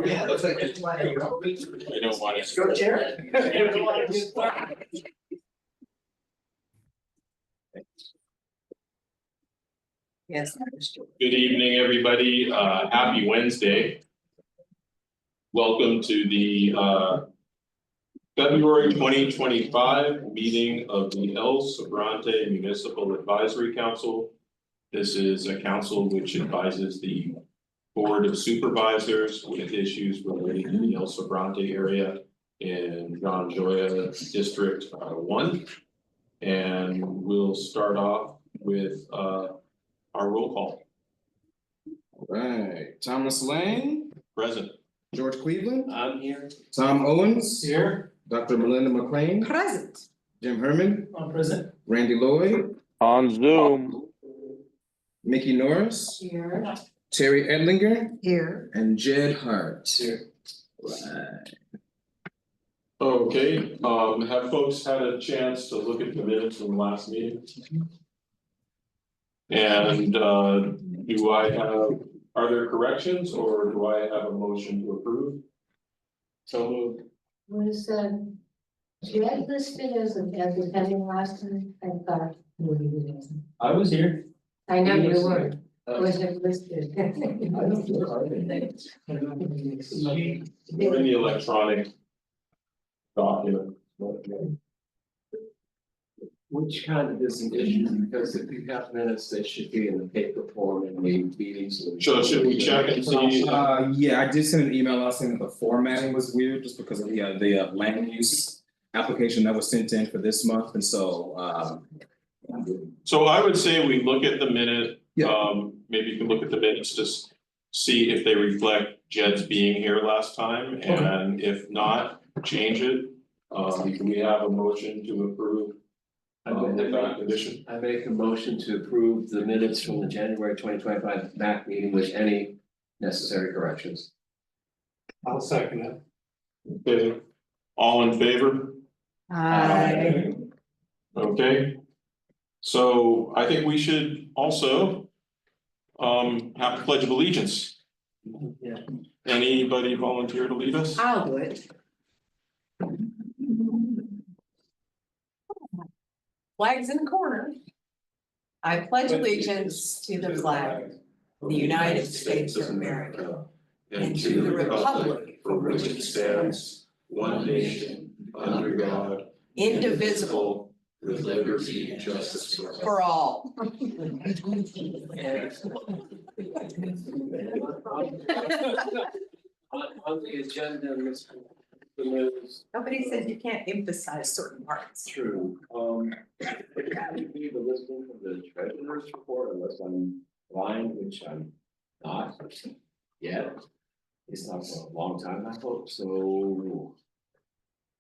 Yeah, looks like it's. I don't want it. Go chair. Yes. Good evening, everybody. Happy Wednesday. Welcome to the February 2025 meeting of the El Sobrante Municipal Advisory Council. This is a council which advises the Board of Supervisors with issues relating to the El Sobrante area in John Joya District 1. And we'll start off with our roll call. All right, Thomas Lang, Present. George Cleveland, I'm here. Tom Owens, Here. Dr. Melinda McLean, Present. Jim Herman, I'm present. Randy Lloyd, On Zoom. Mickey Norris, Here. Terry Edlinger, Here. and Jed Hart. Here. Right. Okay, have folks had a chance to look at the minutes from the last meeting? And do I have, are there corrections or do I have a motion to approve? So moved. Was Jed listed as attending last time? I thought maybe he wasn't. I was here. I know He you was were, here. was it listed? I don't feel hard. We're in the electronic document. Which kind of is an issue, because if you have minutes, they should be in the paper form in the meetings. So should we check and see? Yeah, I did send an email out saying that the formatting was weird just because of the land use application that was sent in for this month, and so So I would say we look at the minute. Yeah. Maybe you can look at the minutes to see if they reflect Jed's being here last time, and if not, change it. Can we have a motion to approve? With that condition. I make a motion to approve the minutes from the January 2025 MAC meeting with any necessary corrections. I'll second it. Okay, all in favor? Aye. Okay. So I think we should also have the Pledge of Allegiance. Yeah. Anybody volunteer to lead us? I'll do it. Flags in the corner. I pledge allegiance to the flag of the United States of America and to the republic for which it stands, one nation, under God, indivisible, with liberty and justice for all. On the agenda, the news. Nobody says you can't emphasize certain parts. True, it would be the listing of the treasurer's report unless I'm blind, which I'm not yet. It's not for a long time, I hope, so.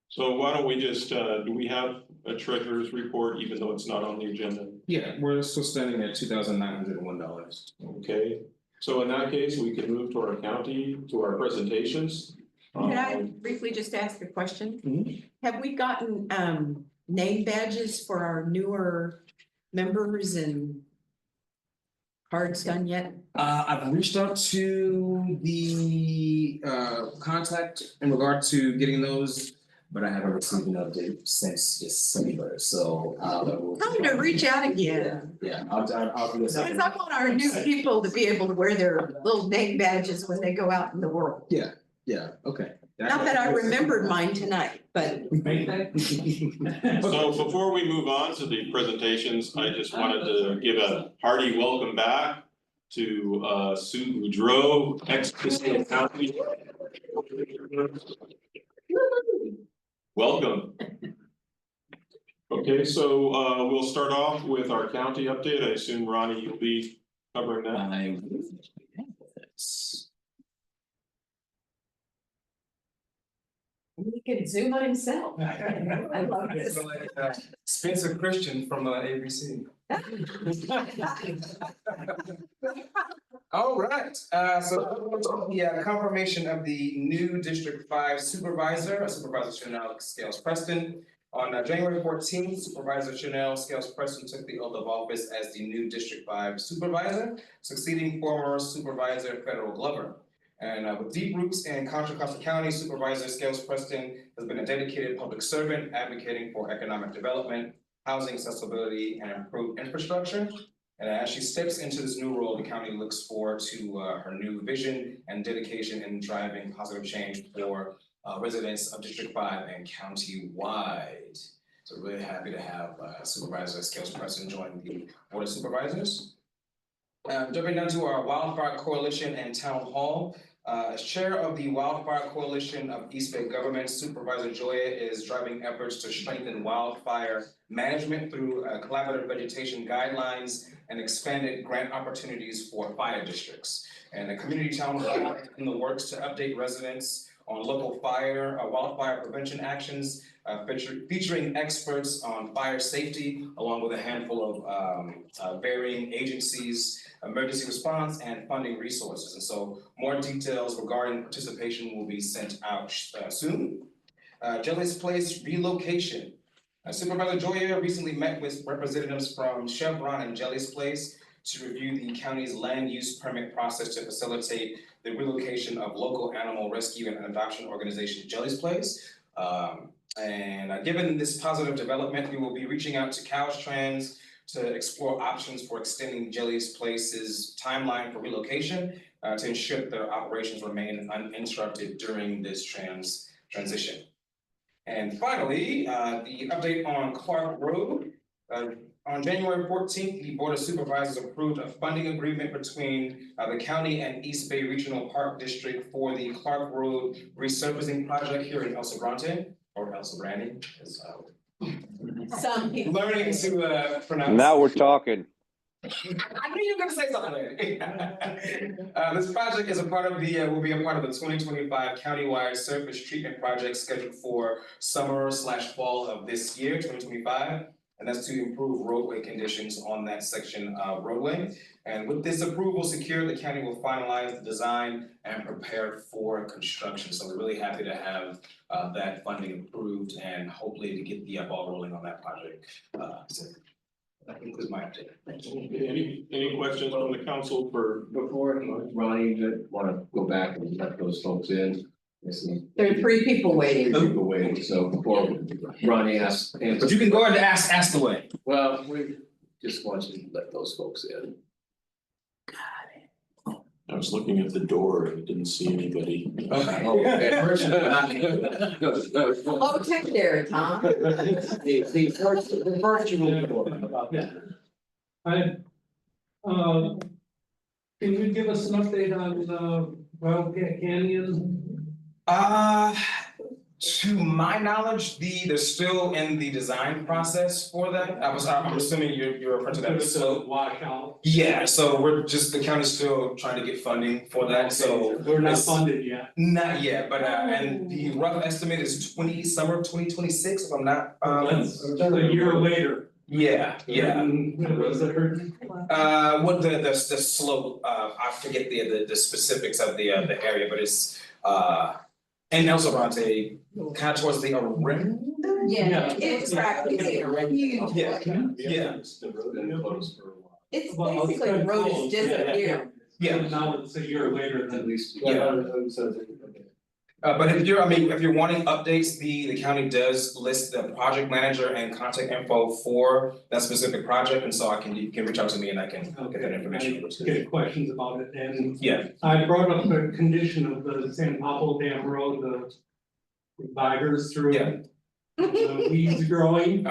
So why don't we just, do we have a treasurer's report, even though it's not on the agenda? yeah, we're still standing at $2,901. Okay, so in that case, we can move to our county, to our presentations. Can I briefly just ask a question? Mhm. Have we gotten name badges for our newer members and cards done yet? I've reached out to the contact in regard to getting those, but I haven't received an update since December, so Time to reach out again. yeah, I'll do this. Because I want our new people to be able to wear their little name badges when they go out in the world. Yeah, okay. Not that I remembered mine tonight, but So before we move on to the presentations, I just wanted to give a hearty welcome back to Sue Boudreau, ex-Casino County. Welcome. Okay, so we'll start off with our county update. I assume Ronnie, you'll be covering that. he can zoom on himself. I love this. Spencer Christian from ABC. All right, so the confirmation of the new District 5 supervisor, Supervisor Chanel Scales Preston. On January 14th, Supervisor Chanel Scales Preston took the oath of office as the new District 5 supervisor, succeeding former Supervisor Federal Glover. And with deep roots in Contra Costa County, Supervisor Scales Preston has been a dedicated public servant advocating for economic development, housing accessibility, and improved infrastructure. And as she steps into this new role, the county looks forward to her new vision and dedication in driving positive change for residents of District 5 and county-wide. So really happy to have Supervisor Scales Preston join the Board of Supervisors. Jumping down to our Wildfire Coalition and Town Hall. As chair of the Wildfire Coalition of East Bay Government, Supervisor Joya is driving efforts to strengthen wildfire management through collaborative vegetation guidelines and expanded grant opportunities for fire districts. And the community town hall in the works to update residents on local wildfire prevention actions, featuring experts on fire safety, along with a handful of varying agencies, emergency response, and funding resources. And so more details regarding participation will be sent out soon. Jelly's Place relocation. Supervisor Joya recently met with representatives from Chevron and Jelly's Place to review the county's land use permit process to facilitate the relocation of local animal rescue and adoption organization Jelly's Place. Given this positive development, we will be reaching out to Caltrans to explore options for extending Jelly's Place's timeline for relocation to ensure that their operations remain uninterrupted during this transition. And finally, the update on Clark Road. On January 14th, the Board of Supervisors approved a funding agreement between the county and East Bay Regional Park District for the Clark Road resurfacing project here in El Sobrante, or El Sobrante, as Some people. learning to pronounce. Now we're talking. I knew you were gonna say something. This project is a part of the, will be a part of the 2025 countywide surface treatment project scheduled for summer/fall of this year, 2025. And that's to improve roadway conditions on that section of roadway. And with this approval secured, the county will finalize the design and prepare for construction. So we're really happy to have that funding approved and hopefully to get the ball rolling on that project. So that concludes my update. Any questions from the council for? Before, Ronnie, you wanna go back and let those folks in? There's some There are 3 people waiting. people waiting, so before Ronnie asks, But you can go ahead and ask away. well, we just want you to let those folks in. I was looking at the door and didn't see anybody. Oh, okay. Low tech there, Tom. The virtual door. Can you give us an update on Wildcat Canyon? To my knowledge, they're still in the design process for that. I'm assuming you're referring to that as slope. Washout. Yeah, so the county's still trying to get funding for that, so. We're not it's- funded yet. Not yet, but and the rough estimate is summer of 2026, if I'm not, That's a year later. yeah. What was it? What the slope, I forget the specifics of the area, but it's in El Sobrante, kind of towards the rim. Yeah, it's practically a huge. Yeah. The road been closed for a while. It's Well, basically the road is disappeared. Yeah. Now it's a year later At than. least. But if you're wanting updates, the county does list the project manager and contact info for that specific project, and so you can reach out to me and I can get that information. I get questions about it, and Yeah, I brought up the condition of the San Pablo Dam Road, the dividers through Yeah. it. The weeds growing,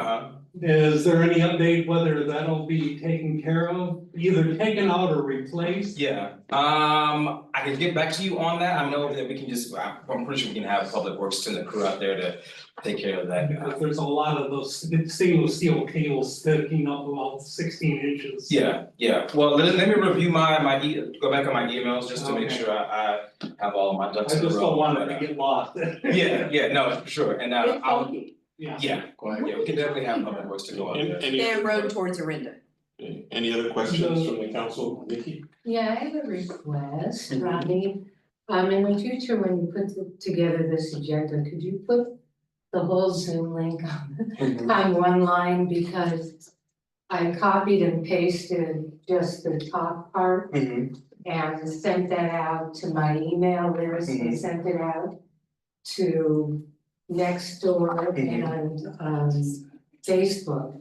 is there any update whether that'll be taken care of, either taken out or replaced? yeah, I can get back to you on that, I know that we can I'm pretty sure we can have Public Works send the crew out there to take care of that. Because there's a lot of those stainless steel cables sticking up about 16 inches. Yeah, well, let me review go back on my emails just to make Okay. sure I have all of my I ducks just in a row. don't want it but, to get lost. Yeah, no, for sure, and It's I'll, funky. Yeah. yeah, we can definitely have Public Works to go out there. Dam Road towards Orinda. Any other questions from the council, Nikki? Yeah, I have a request, Rodney. In the future, when you put together this agenda, could you put the whole Zoom link on one line? Because I copied and pasted just the top part, Mhm. and sent that out to my email list and sent it out to Nextdoor and Facebook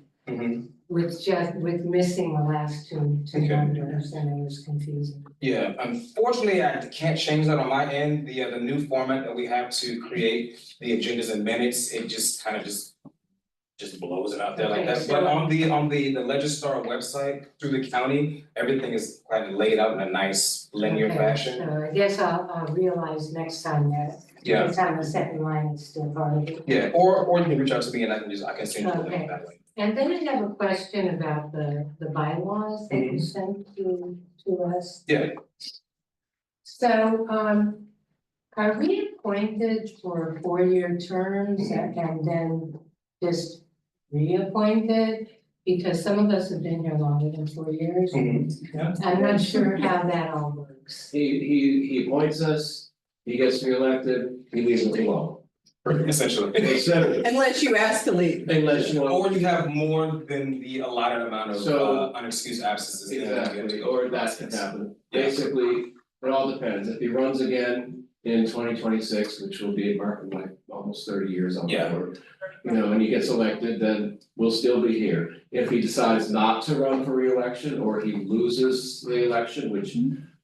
with missing the last two Okay. numbers, and it was confusing. Yeah, unfortunately, I can't change that on my end, the new format that we have to create the agendas and minutes, it just kind of just blows it out there like Okay, that, so- but on the Legistar website through the county, everything is kind of laid out in a nice linear Okay, fashion. So I guess I'll realize next time that Yeah, it's on the second line, it's still part of it. yeah, or you can reach out to me and I can send you the Okay. link that way. And then I have a question about the bylaws that you sent to us. Yeah. So, are we appointed for 4-year terms and then just reappointed? Because some of us have been here longer than 4 years. Yeah. I'm not sure how that all works. He appoints us, he gets reelected, he leaves us alone. Essentially. Unless you ask to leave. Unless you. Or you have more than the allotted amount of So- unexcused absences. Exactly, or that can happen. Yeah. Basically, it all depends. If he runs again in 2026, which will be marking like almost 30 years on the Yeah. board. You know, and he gets elected, then we'll still be here. If he decides not to run for reelection or he loses the election, which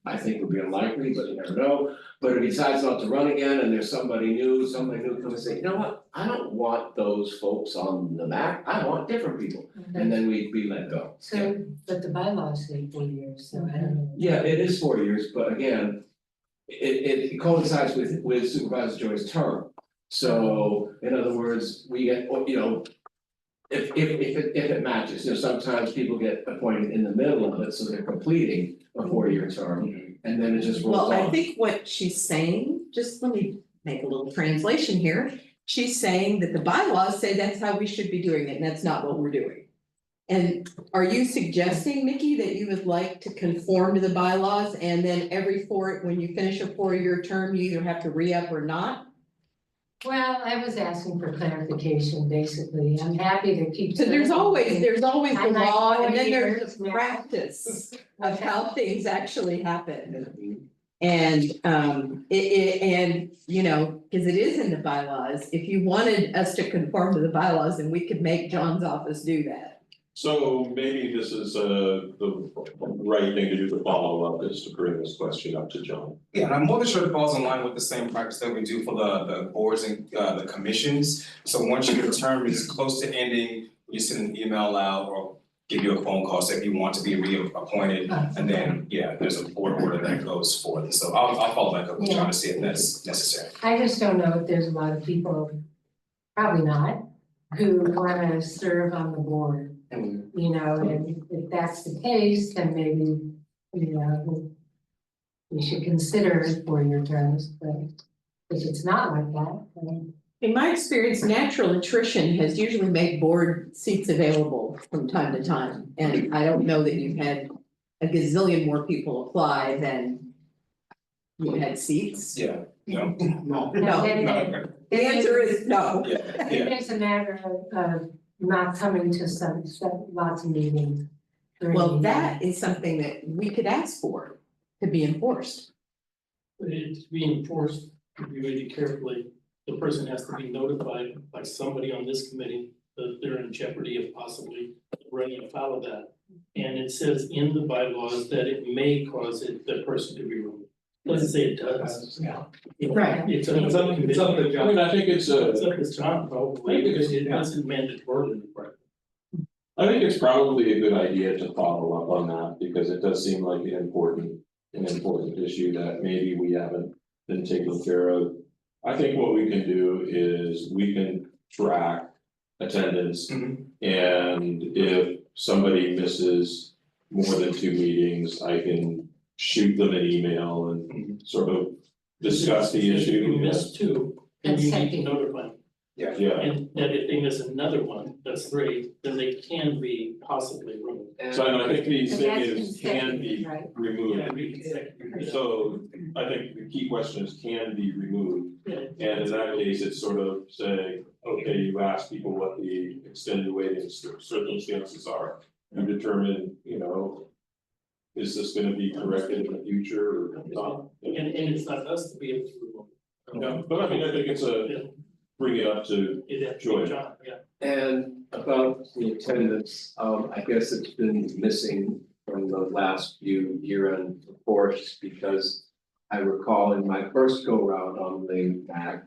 I think would be unlikely, but you never know. But if he decides not to run again and there's somebody new comes and say, you know what, I don't want those folks on the MAC, I want different people. And then we'd be let go. So, but the bylaws say 4 years, so I don't know. Yeah, it is 4 years, but again, it coincides with Supervisor Joy's term. So in other words, we get, you know, if it matches, you know, sometimes people get appointed in the middle of it, so they're completing a 4-year term. And then it just rolls on. Well, I think what she's saying, just let me make a little translation here. She's saying that the bylaws say that's how we should be doing it, and that's not what we're doing. And are you suggesting, Mickey, that you would like to conform to the bylaws and then when you finish a 4-year term, you either have to re-up or not? Well, I was asking for clarification, basically. I'm happy to keep. So there's always the I'm like law, 4 and then there's years the now. practice of how things actually happen. And and you know, because it is in the bylaws, if you wanted us to conform to the bylaws, then we could make John's office do that. So maybe this is the right thing to do to follow up is to bring this question up to John. Yeah, and I'm more than sure it falls in line with the same practice that we do for the boards and the commissions. So once your term is close to ending, you send an email out or give you a phone call, say if you want to be reappointed. And then, yeah, there's a board order that goes forth. So I'll follow back up with John to see if that's necessary. I just don't know if there's a lot of people, probably not, who wanna serve on the board. You know, and if that's the case, then maybe, you know, we should consider 4-year terms, but if it's not like that, then. In my experience, natural attrition has usually made board seats available from time to time, and I don't know that you've had a gazillion more people apply than you had seats. Yeah, no, No, no, the answer is no. yeah, I think yeah. it's a matter of not coming to some lots of meetings. during the Well, year. that is something that we could ask for to be enforced. But it's being enforced, if you read it carefully, the person has to be notified by somebody on this committee that they're in jeopardy of possibly running afoul of that. And it says in the bylaws that it may cause the person to be removed. Doesn't say it does. Right. It's up to to I mean, I think it's It's up to John probably, because it doesn't mandatorily require. I think it's probably a good idea to follow up on that, because it does seem like an important issue that maybe we haven't been taken care of. I think what we can do is we can track attendance. Mhm. And if somebody misses more than 2 meetings, I can shoot them an email and sort of discuss the If you issue. miss 2, then you need to notify them. Yeah, And that if they miss another one, that's 3, then they can be possibly removed. so I think the And thing that's is, can be consecutive, right? removed. Yeah, we can say- So I think the key question is can be removed, Yeah. and in that case, it's sort of say, okay, you ask people what the extenuating circumstances are. You determine, you know, is this gonna be corrected in the future or not? And it's not us to be able to remove it. Yeah, but I mean, I think it's a, bring it up to, It'd have to Joy. be John, yeah. And about the attendance, I guess it's been missing from the last few year-end reports because I recall in my first go-round on the MAC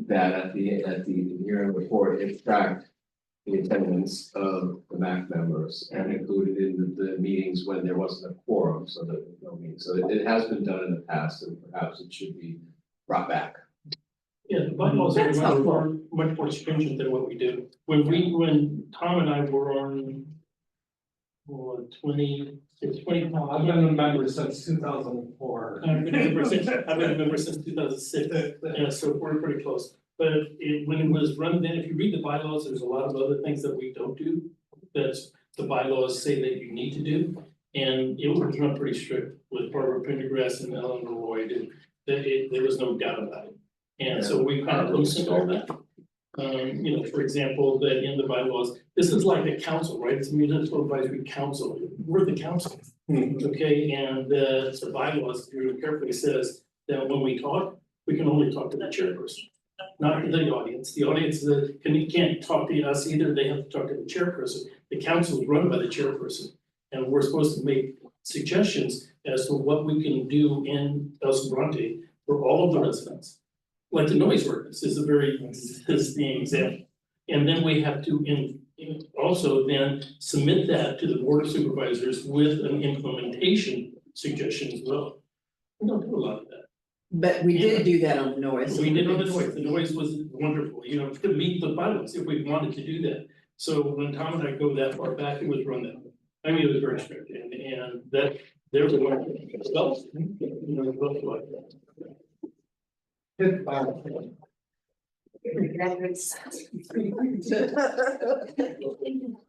that at the year-end report, it tracked the attendance of the MAC members and included in the meetings when there wasn't a quorum, so that no meeting. So it has been done in the past and perhaps it should be brought back. Yeah, the bylaws are That's much more stringent than what we do. When Tom and I were on. Well, 20. I've been a member since 2004. I've been a member since 2006, yeah, so we're pretty close. But when it was run then, if you read the bylaws, there's a lot of other things that we don't do. That the bylaws say that you need to do. And it was run pretty strict with Barbara Pendergrass and Ellen Lloyd, and there was no doubt about it. And so we kind of loosened all that. For example, that in the bylaws, this is like the council, right? It's a municipal advisory council. We're the council. Okay, and the bylaws very carefully says that when we talk, we can only talk to the chairperson, not to the audience. The audience can't talk to us either. They have to talk to the chairperson. The council is run by the chairperson. And we're supposed to make suggestions as to what we can do in El Sobrante for all of the residents. Like the noise ordinance is the example. And then we have to also then submit that to the board of supervisors with an implementation suggestion as well. We don't do a lot of that. But we did do that on the noise. We did on the noise was wonderful, to meet the bylaws if we wanted to do that. So when Tom and I go that far back, it was run that way. I mean, it was very strict and that there's a one.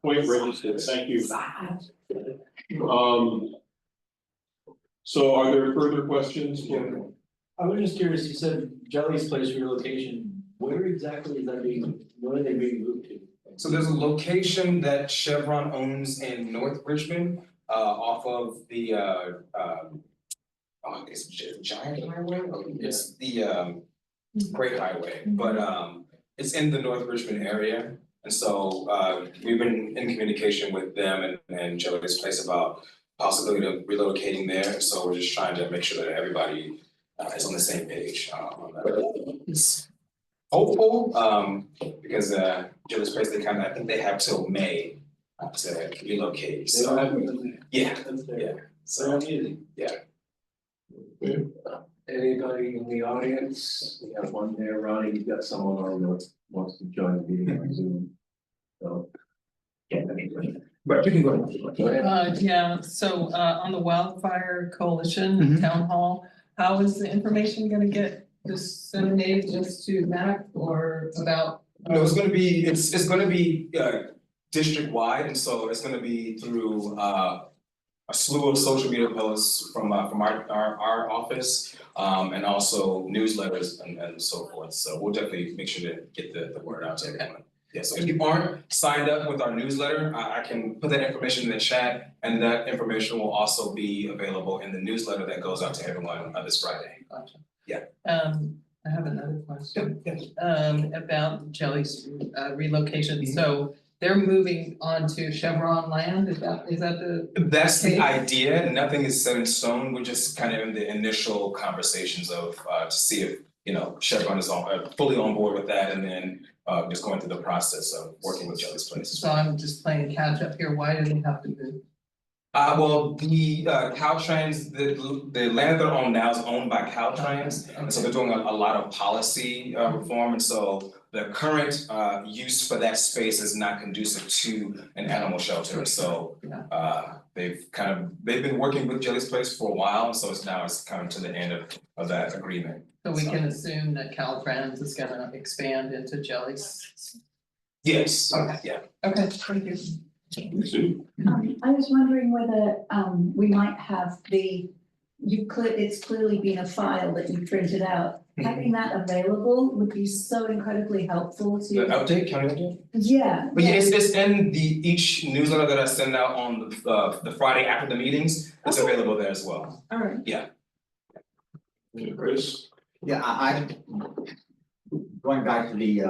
point registered, thank you. So are there further questions? I was just curious, you said Jelly's Place relocation, where exactly is that where are they being moved to? So there's a location that Chevron owns in North Richmond, off of the, it's Giant Highway, or it's the, Great Highway, but, it's in the North Richmond area. And so, we've been in communication with them and Joey's Place about possibility of relocating there, so we're just trying to make sure that everybody, is on the same page, on that. It's hopeful, because, Joey's Place, I think they have till May, to relocate, so, yeah, so, yeah. Anybody in the audience? We have one there, Ronnie, you've got someone on that wants to join the meeting on Zoom. So. But you can go ahead. Yeah, so on the Wildfire Mhm. Coalition Town Hall, how is the information gonna get disseminated just to MAC or about? No, it's gonna be district wide, and so it's gonna be through a slew of social media posts from our office, and also newsletters and so forth. So we'll definitely make sure to get the word out to everyone. Yeah, so if you aren't signed up with our newsletter, I can put that information in the chat, and that information will also be available in the newsletter that goes out to everyone this Friday. Gotcha. Yeah. I have another question. Yes. About Jelly's relocation, so they're moving on to Chevron land, is that the? That's the Okay. idea, nothing is set in stone, we're just kind of in the initial conversations of to see if, Chevron is fully on board with that, and then just going through the process of working with Jelly's Place. So I'm just playing catch up here, why do they have to move? Well, the Caltrans, the land they're on now is owned by Caltrans, and so they're doing a lot of policy reform, and so the current use for that space is not conducive to an animal shelter, so they've been working with Jelly's Place for a while, and so it's coming to the end of that agreement. So we can assume that Caltrans is gonna expand into Jelly's? Yes, Okay. yeah. Okay, thank you. Sue? I was wondering whether we might have it's clearly been a file that you printed out having that available would be so incredibly helpful The to, update, county update? yeah. But yeah, it's in each newsletter that I send out on the Friday after the meetings, it's available there as well. All right. Chris? Yeah, I going back to the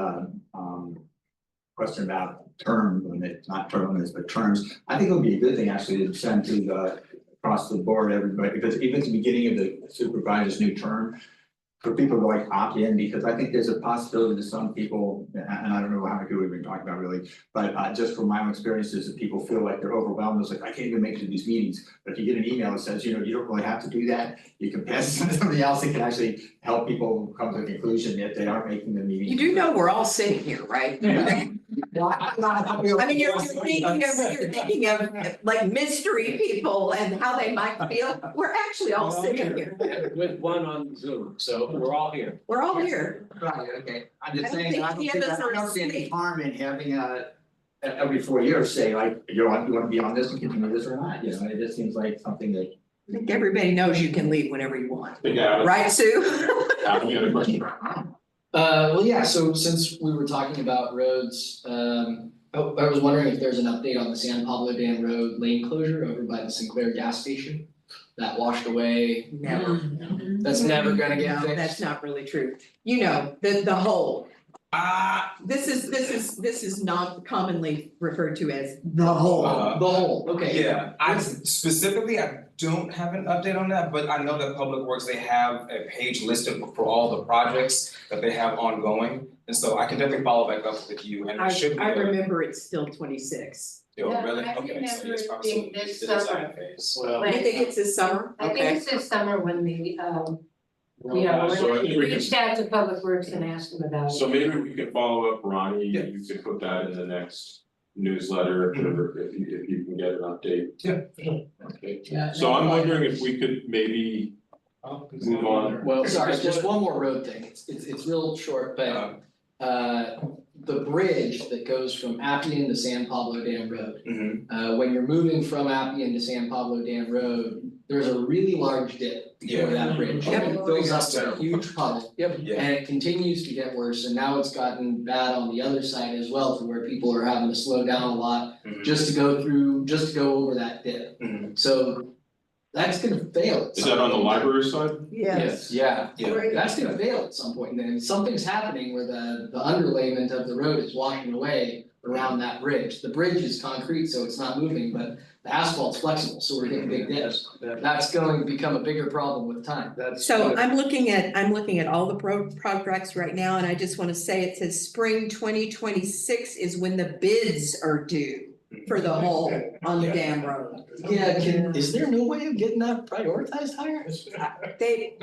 question about term limit, not term limits, but terms. I think it would be a good thing actually to send to across the board, everybody, because even at the beginning of the supervisor's new term, for people to like opt in, because I think there's a possibility that some people, and I don't know how many people we've been talking about really, but just from my own experiences, that people feel like they're overwhelmed, it's like, I can't even make it to these meetings. But if you get an email that says, you know, you don't really have to do that, you can pass it to somebody else that can actually help people come to the conclusion that they aren't making the meeting. You do know we're all sitting here, right? I mean, you're thinking of like mystery people and how they might feel. We're actually all sitting here. With one on Zoom, so we're all here. We're all here. Right, okay, I'm I just don't saying, think I don't any think of us that, I are don't see any asleep. harm in having every 4 years, say like, you want to be on this and continue this or not, you know, it just seems like something that. I think everybody knows you can leave whenever you want, Yeah, right, Sue? Adam, you had a question? Well, yeah, so since we were talking about roads, I was wondering if there's an update on the San Pablo Dam Road lane closure over by the Sinclair gas station. That washed away. Never. That's never gonna get No, fixed. that's not really true. You know, the whole, this is not commonly referred to as the whole. The whole, okay. Yeah, I don't have an update on that, but I know that Public Works, they have a page listed for all the projects that they have ongoing. And so I can definitely follow back up with you, and I there should be I a, remember it's still 26. oh, Yeah, really? I Okay, so remember it's it probably being this the design summer. phase. Well, You think it's this summer? I think Okay. it's this summer when the, you know, So I when think we we can- reached out to Public Works and asked them about it. So maybe we can follow up, Ronnie, Yeah. you could put that in the next newsletter if you can get an update. Yeah. Okay, Yeah. so I'm wondering if we could maybe move on. Well, sorry, just one more road thing, it's real short, but the bridge that goes from Appian to San Pablo Dam Road. When you're moving from Appian to San Pablo Dam Road, there's a really large dip Yeah. over that bridge. Yep. It fills up to a huge puddle. Yep. Yeah. And it continues to get worse, and now it's gotten bad on the other side as well, to where people are having to slow down a lot just to go over that dip. Mhm. So that's gonna fail. at Is some that on the point. library side? Yes, yeah. Yeah. That's gonna fail at some point, and then something's happening where the underlayment of the road is washing away around that bridge. The bridge is concrete, so it's not moving, but the asphalt's flexible, so we're getting big dips. That's going to become a bigger problem with time. So I'm looking at all the projects right now, and I just wanna say, it says spring 2026 is when the bids are due for the hole on the dam road. Yeah, is there no way of getting that prioritized higher?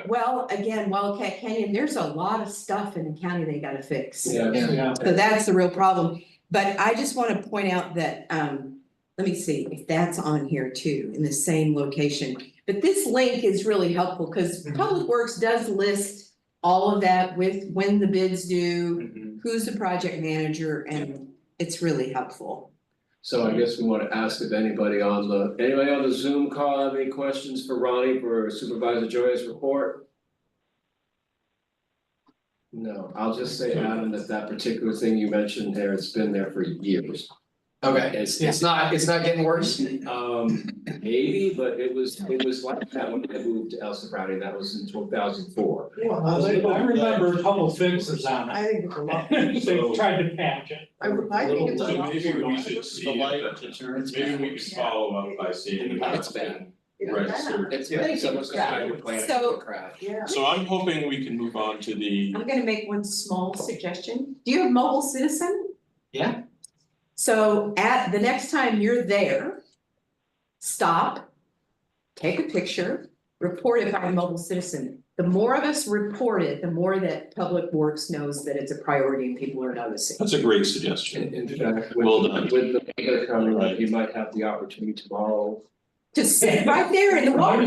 Well, again, Wildcat Canyon, there's a lot of stuff in the county they gotta fix. Yeah. So that's the real problem, but I just wanna point out that, let me see if that's on here too, in the same location. But this link is really helpful, cause Public Works does list all of that with when the bids due, who's the project manager, and it's really helpful. So I guess we wanna ask if anybody on the Zoom call have any questions for Ronnie for Supervisor Joy's report? No, I'll just say, Adam, that particular thing you mentioned there, it's been there for years. Okay, it's not getting worse? Maybe, but it was like that when I moved to El Sobrante, that was in 2004. I remember a couple fixes on I think it's a lot. it. They tried to patch it. I think it's a So lot. maybe we should see if maybe we could follow up by seeing if that's been registered. It's someone's Yeah. trying to plan So- a crash. So I'm hoping we can move on to the, I'm gonna make one small suggestion. Do you have mobile citizen? Yeah. So the next time you're there, stop, take a picture, report it by mobile citizen. The more of us report it, the more that Public Works knows that it's a priority and people are noticing. that's a great suggestion. In fact, Well done. with the weather coming up, you might have the opportunity tomorrow. Just sit right there in the water.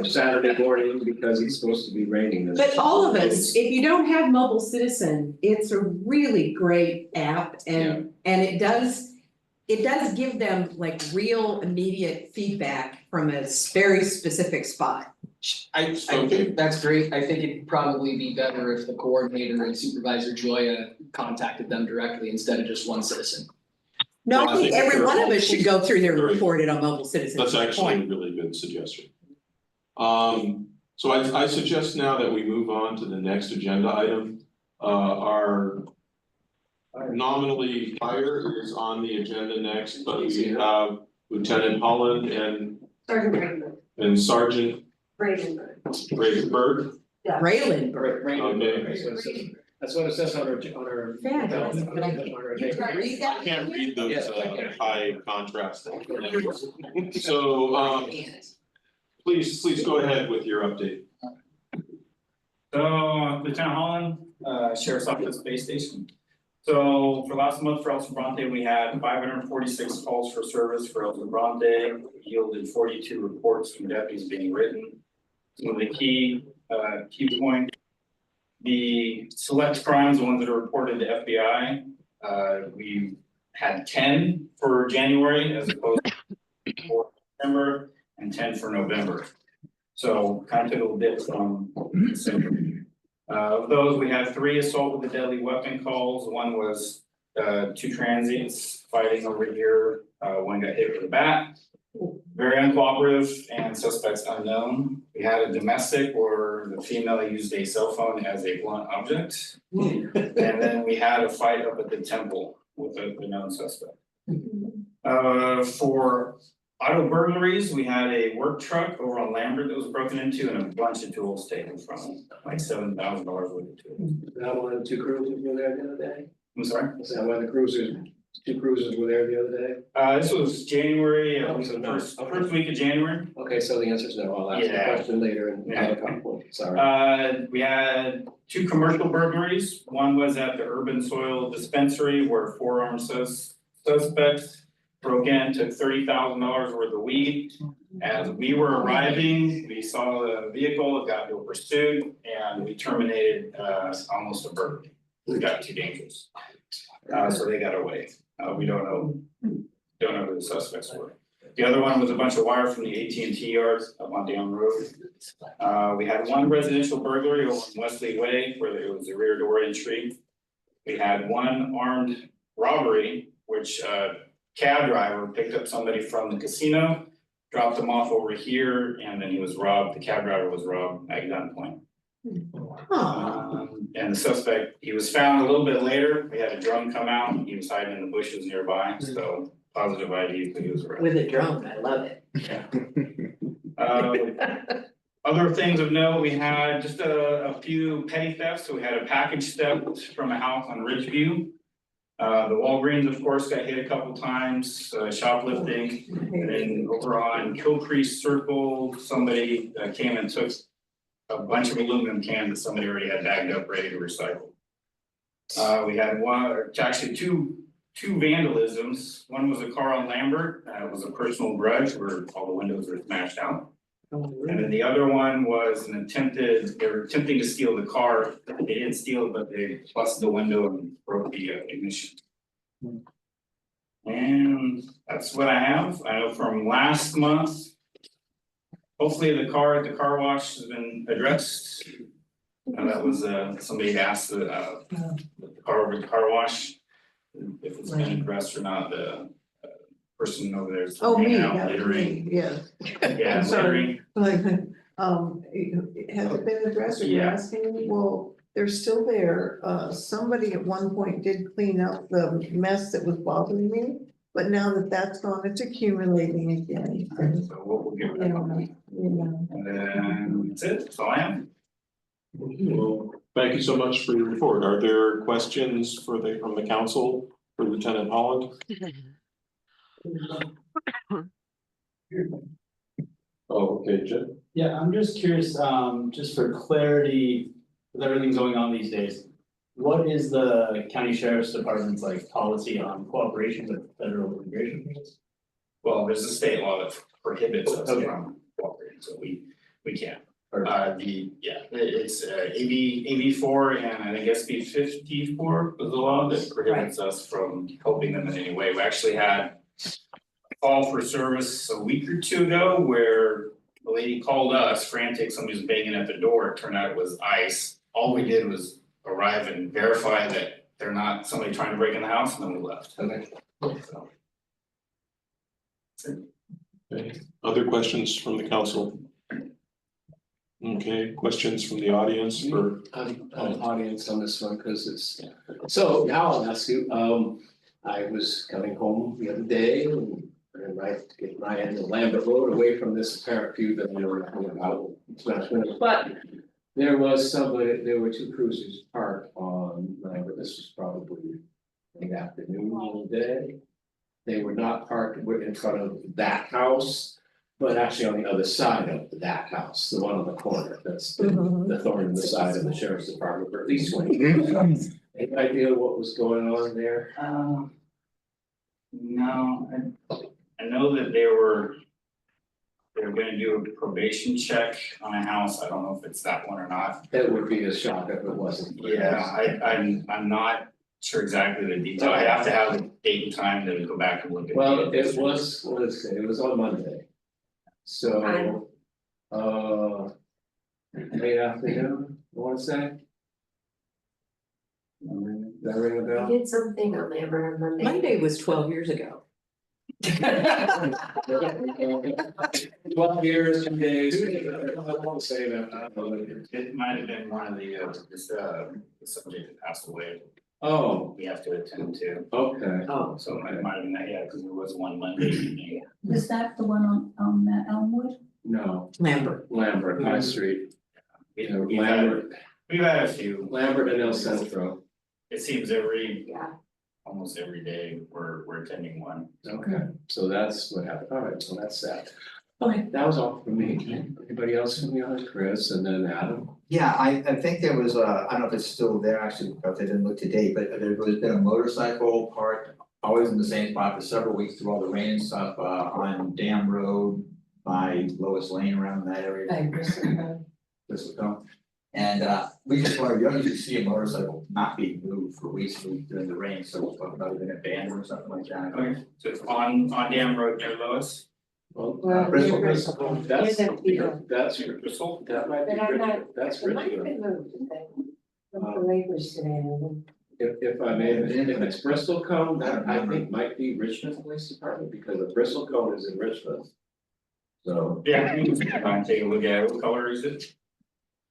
Saturday morning, because it's supposed to be raining this. But all of us, if you don't have mobile citizen, it's a really great app and it does give them like real immediate feedback from a very specific spot. I think that's great, I think it'd probably be better if the coordinator and Supervisor Joya contacted them directly instead of just one citizen. No, Well, I I think think every there- one of us should go through there and Very- report it on mobile citizens. That's actually a Point. really good suggestion. So I suggest now that we move on to the next agenda item. Our nominally hire is on the agenda next, but we have Lieutenant Holland Sergeant Raymond, and Sergeant Raymond. Ravenberg. Raylan. Okay. That's what it says on our. Fabulous. on our agenda. Read that. I can't read those Yes. high contrast. So please go ahead with your update. So Lieutenant Holland, Sheriff's Office Base Station. So for last month for El Sobrante, we had 546 calls for service for El Sobrante, yielded 42 reports from deputies being written. Some of the key points. The select crimes, the ones that are reported to FBI, we had 10 for January as opposed to for December and 10 for November. So kind of took a little dip from December. Of those, we had 3 assault with a deadly weapon calls. One was 2 transients fighting over here. One got hit with a bat. Very uncooperative and suspects unknown. We had a domestic where the female used a cell phone as a blunt object. And then we had a fight up at the temple with a known suspect. For auto burglaries, we had a work truck over on Lambert that was broken into and a bunch of tools taken from it, like $7,000 worth of tools. That one of the 2 cruisers were there the other day. I'm sorry? Is that one of the cruisers, 2 cruisers were there the other day? This was January, Oh, so no, first okay. week of January. Okay, so the answer is no, I'll ask the Yeah. question later and Yeah. have a comment, sorry. We had 2 commercial burglaries. One was at the Urban Soil Dispensary where 4 armed suspects broke in, took $30,000 worth of weed. As we were arriving, we saw the vehicle, it got into a pursuit, and we terminated almost a burglary. We got too dangerous. So they got away. We don't know who the suspects were. The other one was a bunch of wire from the AT&T yards up on Down Road. We had 1 residential burglary over on Wesley Way where there was a rear door entry. We had 1 armed robbery, which cab driver picked up somebody from the casino, dropped him off over here, and then he was robbed. The cab driver was robbed at gunpoint. And the suspect, he was found a little bit later. We had a drone come out, and he was hiding in the bushes nearby, so positive ID, but he was arrested. With a drone, I love it. Other things of note, we had just a few petty thefts. So we had a package theft from a house on Ridgeview. The Walgreens, of course, got hit a couple times, shoplifting. And then over on Kilcrease Circle, somebody came and took a bunch of aluminum cans that somebody already had bagged up, ready to recycle. We had actually two vandalisms. One was a car on Lambert, it was a personal grudge where all the windows were smashed out. And then the other one was they were attempting to steal the car. They didn't steal it, but they busted the window and broke the ignition. And that's what I have. I know from last month. Hopefully the car at the car wash has been addressed. That was somebody asked the car over at the car wash. If it's been addressed or not, the person over there is hanging out littering. Yes. Yeah, littering. Like, has it been addressed, or you're Yeah. asking, well, they're still there, somebody at one point did clean up the mess that was bothering me. But now that that's gone, it's accumulating again, So we'll give it you a know, couple. you know. And then that's it, that's all I have. Well, thank you so much for your report. Are there questions from the council for Lieutenant Holland? Oh, okay, Jim. Yeah, I'm just curious, just for clarity, with everything going on these days. What is the county sheriff's department's like policy on cooperation with federal immigration police? Well, there's a state law that prohibits us Okay. from cooperating, so we can't. It's AB 4 and I think SB 54 was the law that prohibits us from helping them in any way. We actually had a call for service a week or 2 ago where the lady called us frantic, somebody was banging at the door, it turned out it was ICE. All we did was arrive and verify that they're not somebody trying to break in the house, and then we left. Okay. So. Okay, other questions from the council? Okay, questions from the audience for, I'm audience on this one, cause it's, so now I'll ask you, I was coming home the other day and. Right, to get my end of Lambert Road away from this apparent feud that we were talking about, but. There was somebody, there were two cruisers parked on Lambert, this was probably in the afternoon all day. They were not parked in front of that house, but actually on the other side of that house, the one on the corner, that's the thorn in the side of the sheriff's department for at least 20 years. Any idea what was going on there? No, I know that they were gonna do a probation check on a house, I don't know if it's that one or not. That would be a shock if it wasn't. Yeah, I'm not sure exactly the detail, I have to have the date and time to go back and look at. Well, it was, let's see, it was on Monday. So, late afternoon, I wanna say. Does that ring a I bell? did something on Lambert on Monday. Monday was 12 years ago. 12 years, 2 days. I won't say that. It might have been one of the, the subject that passed away, Oh, we have to attend to, okay. Oh, so it might have been that, yeah, because there was one Monday evening. Was that the one on Elmwood? No, Lambert. Lambert, High Street. We've Lambert, had a few, Lambert and El Centro. it seems almost every day we're attending one. Okay, so that's what happened. All right, so that's that. Okay, that was all from me. Anybody else from the audience? Chris and then Adam? Yeah, I think there was I don't know if it's still there actually, because I didn't look today, but there's been a motorcycle parked always in the same spot for several weeks through all the rain and stuff on Dam Road by Lois Lane around that area. This will come. And we just wondered, you don't usually see a motorcycle not being moved for weeks and weeks during the rain, so we're talking about it being abandoned or something like that. Okay, so it's on Dam Road near Lois. Bristol. That's, Yeah. that's your Bristol, that might be But I'm not- Richmond, that's It might have Richmond. been moved, I think, from the Lakers today. If I may, if it's Bristol Cone, that I think might be Richmond Police Department, because the Bristol Cone is in Richmond. So, Yeah, you can come and take a look at it, what color is it?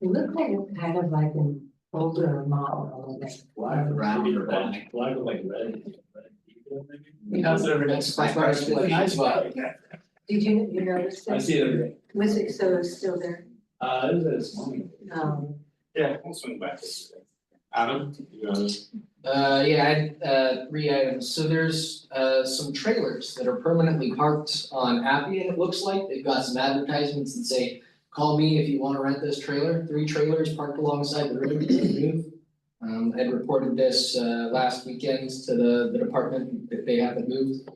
It looked like it's kind of like an older model. Black around or black. Black with like red. That's my first, nice spot. Did you notice that? I see it every day. Was it, so it's still there? It was this morning. Yeah, we'll swing back. Adam, you got it? Yeah, I had 3 items. So there's some trailers that are permanently parked on Appian, it looks like. They've got some advertisements that say, call me if you wanna rent this trailer. 3 trailers parked alongside the road to move. I'd reported this last weekend to the department that they haven't moved.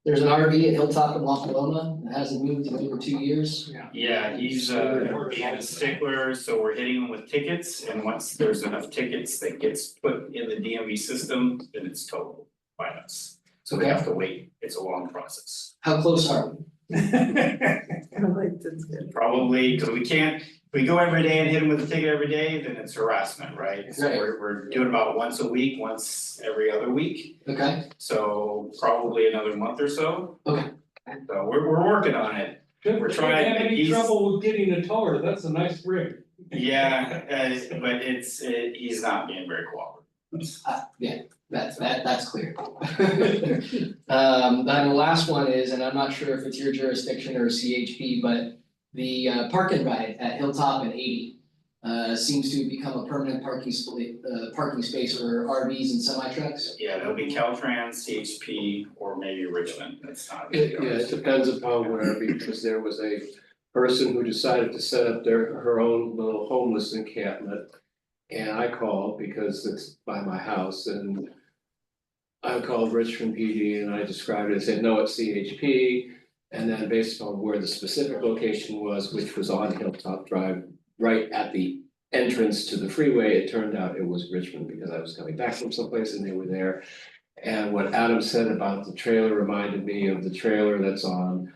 There's an RV at Hilltop in La Paloma that hasn't moved in over 2 years. Yeah, he's being a stickler, so we're hitting him with tickets, and once there's enough tickets that gets put in the DMV system, then it's total by us. So we have to wait, it's a long process. How close are we? Probably, because we can't, if we go every day and hit them with a ticket every day, then it's harassment, right? So Right. we're doing about once a week, once every other week, Okay, so probably another month or so. Okay. So we're working on it, We're trying, If you have any he's- trouble with getting a tower, that's a nice rig. yeah, but he's not being very cooperative. that's clear. Then the last one is, and I'm not sure if it's your jurisdiction or CHP, but the park and ride at Hilltop and 80. Seems to have become a permanent parking space for RVs and semi trucks. Yeah, that'll be Caltrans, CHP, or maybe Richmond, that's not. it depends upon where, because there was a person who decided to set up her own little homeless encampment. And I called because it's by my house and I called Richmond PD and I described it, I said, no, it's CHP. And then based on where the specific location was, which was on Hilltop Drive, right at the entrance to the freeway, it turned out it was Richmond because I was coming back from someplace and they were there. And what Adam said about the trailer reminded me of the trailer that's on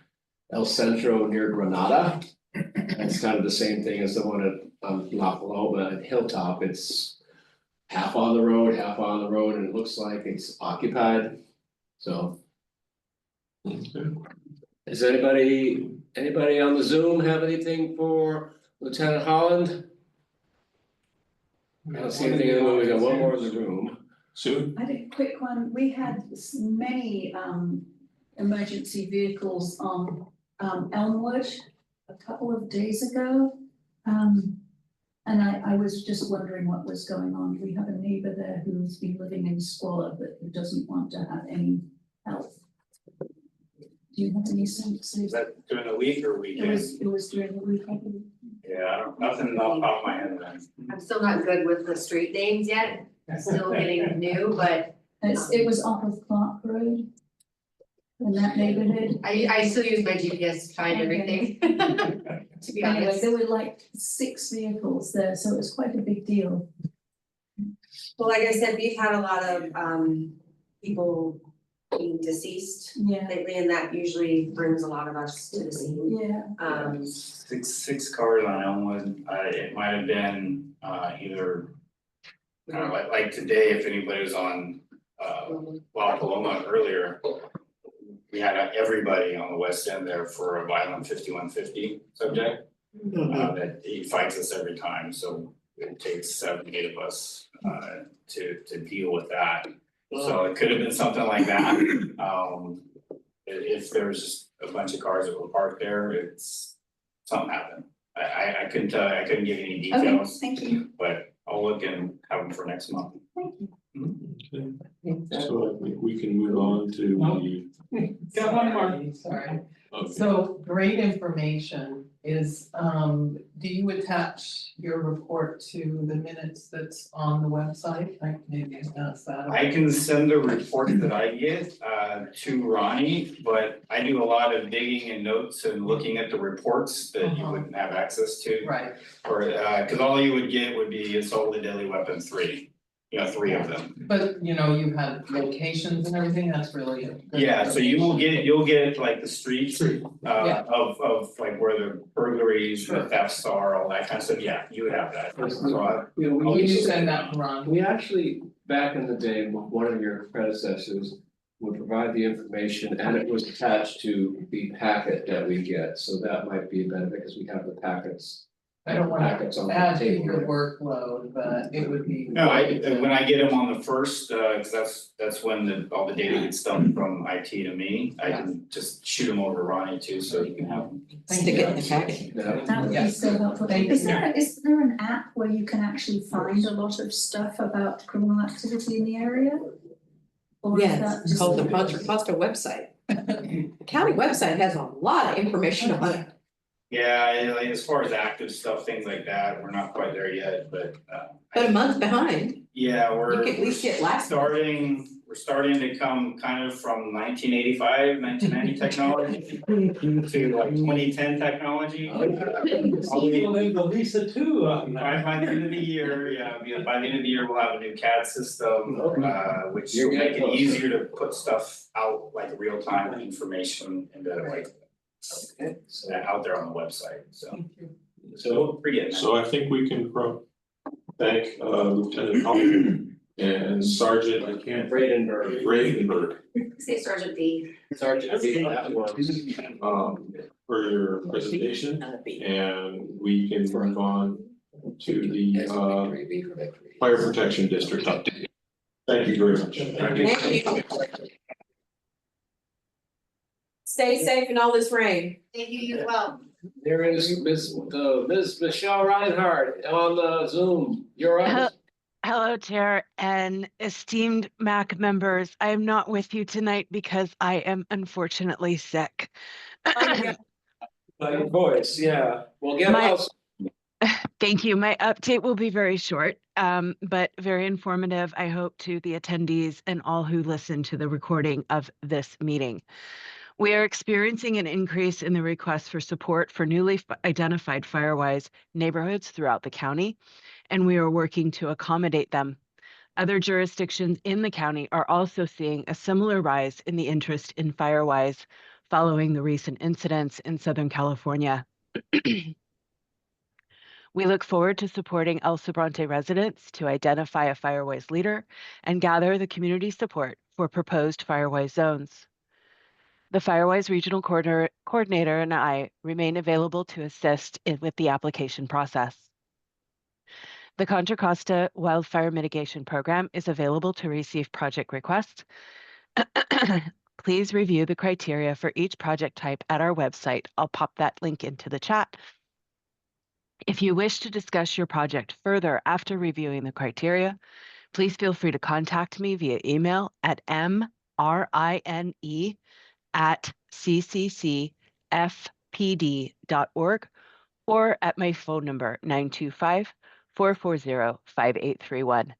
El Centro near Granada. It's kind of the same thing as the one at La Paloma at Hilltop. It's half on the road, and it looks like it's occupied. So does anybody on the Zoom have anything for Lieutenant Holland? I don't see anything in the room. We got one more in the room. Sue? I had a quick one. We had many emergency vehicles on Elmwood a couple of days ago. And I was just wondering what was going on. We have a neighbor there who's been living in squalor, but who doesn't want to have any help. Do you have any sense? Is that during the week or weekend? It was during the week, I believe. Yeah, I don't, nothing off the top of my head then. I'm still not good with the street names yet, still getting new, but It was off of Clark Road. In that neighborhood. I still use my GPS to find everything. To be Anyway, honest. there were like 6 vehicles there, so it was quite a big deal. Well, like I said, we've had a lot of people being deceased Yeah, lately, and that usually brings a lot of us to the scene. yeah. Six cars on Elmwood, it might have been either. Like today, if anybody was on La Paloma earlier. We had everybody on the west end there for a violent 5150 subject. That he fights us every time, so it takes 7, 8 of us to deal with that. So it could have been something like that. If there's a bunch of cars that were parked there, it's something happened. I couldn't tell, I couldn't give any details. Okay, thank you. But I'll look and have them for next month. Okay. So I think we can move on to Got one more. Sorry. okay. So great information is, do you attach your report to the minutes that's on the website? Like maybe ask that. I can send the report that I get to Ronnie, but I do a lot of digging and notes and looking at the reports that you wouldn't have access to. Right, Or cause all you would get would be assault with a deadly weapon 3, 3 of them. but you know, you had locations and everything, that's really. good Yeah, so you'll get like the streets Yeah. of like where the burglaries, the Sure. thefts are, all that kind of stuff, yeah, you would have that. So You know, I'll Will you just- send that, Ron? we actually, back in the day, one of your predecessors would provide the information and it was attached to the packet that we get, so that might be a benefit because we have the packets. I don't wanna Packets on the add to table your there. workload, but it would be. No, when I get them on the first, cause that's when all the data gets dumped from IT to me, I can just shoot them over to Ronnie too, so you can have them. Stick it in the packet. Yeah. That would Yeah. be so helpful. Thank Is you. there an app where you can actually find a lot of stuff about criminal activity in the area? Or is Yes, that it's just- called the Contra Costa website. The county website has a lot of information on it. Yeah, like as far as active stuff, things like that, we're not quite there yet, but But a month behind, yeah, you we're can at least get last month. we're starting to come kind of from 1985, 1990 technology to like 2010 technology. Well, then the Lisa too, By the end of the year, by the end of the year, we'll have a new CAD system, which You're will make getting it closer. easier to put stuff out, like real time information into like. Out there on the website, so. So we're getting there. So I think we can thank Lieutenant Holland and Sergeant, I can't, Bradenberg, Say Sergeant B. Sergeant, that works. for your presentation, and we can move on to the Fire Protection District update. Thank you very much. Thank you. Stay safe in all this rain. Thank you as well. There is Miss Michelle Reinhardt on the Zoom, you're up. Hello, Chair and esteemed MAC members. I am not with you tonight because I am unfortunately sick. By your voice, yeah, well, get My- out. Thank you. My update will be very short, but very informative, I hope, to the attendees and all who listen to the recording of this meeting. We are experiencing an increase in the requests for support for newly identified Firewise neighborhoods throughout the county, and we are working to accommodate them. Other jurisdictions in the county are also seeing a similar rise in the interest in Firewise following the recent incidents in Southern California. We look forward to supporting El Sobrante residents to identify a Firewise leader and gather the community support for proposed Firewise zones. The Firewise Regional Coordinator and I remain available to assist with the application process. The Contra Costa Wildfire Mitigation Program is available to receive project requests. Please review the criteria for each project type at our website. I'll pop that link into the chat. If you wish to discuss your project further after reviewing the criteria, please feel free to contact me via email at mrine@cccfpd.org or at my phone number 925-440-5831.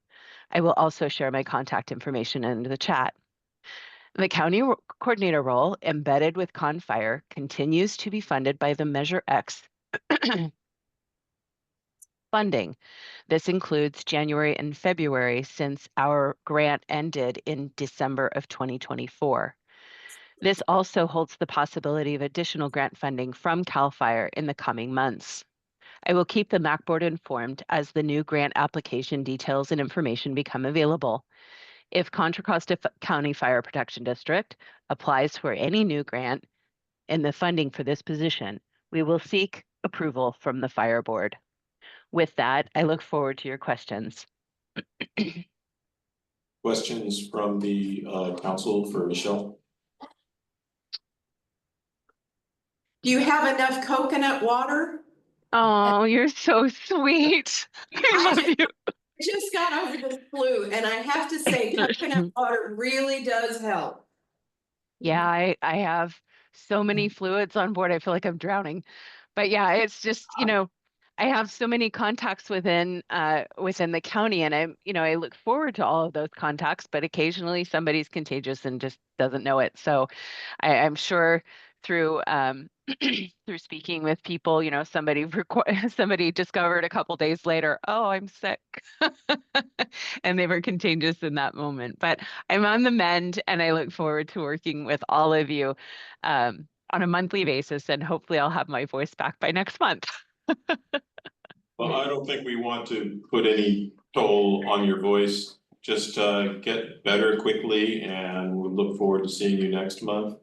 I will also share my contact information in the chat. The county coordinator role embedded with ConFire continues to be funded by the Measure X funding. This includes January and February since our grant ended in December of 2024. This also holds the possibility of additional grant funding from CAL FIRE in the coming months. I will keep the MAC board informed as the new grant application details and information become available. If Contra Costa County Fire Protection District applies for any new grant in the funding for this position, we will seek approval from the fire board. With that, I look forward to your questions. Questions from the council for Michelle? Do you have enough coconut water? Oh, you're so sweet. I love you. Just got over the flu and I have to say coconut water really does help. Yeah, I have so many fluids on board. I feel like I'm drowning. But yeah, it's just, I have so many contacts within the county, and I look forward to all of those contacts, but occasionally somebody's contagious and just doesn't know it. So I'm sure through through speaking with people, somebody discovered a couple days later, oh, I'm sick. And they were contagious in that moment. But I'm on the mend, and I look forward to working with all of you on a monthly basis, and hopefully I'll have my voice back by next month. Well, I don't think we want to put any toll on your voice. Just get better quickly, and we look forward to seeing you next month.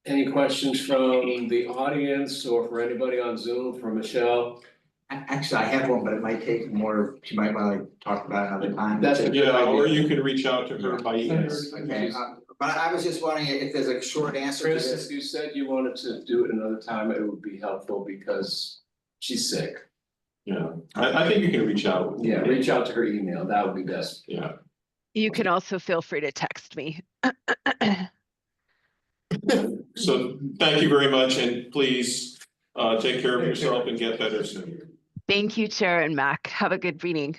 Any questions from the audience or for anybody on Zoom for Michelle? Actually, I have one, but it might take more, she might want to talk about it another time. That's a good idea. Or you can reach out to her by email. Okay, but I was just wondering if there's a short answer to Chris, this. if you said you wanted to do it another time, it would be helpful because she's sick. Yeah, I think you can reach out. Yeah, reach out to her email. That would be best. Yeah. You can also feel free to text me. So thank you very much, and please take care of yourself and get better soon. Thank you, Chair and Mac. Have a good meeting.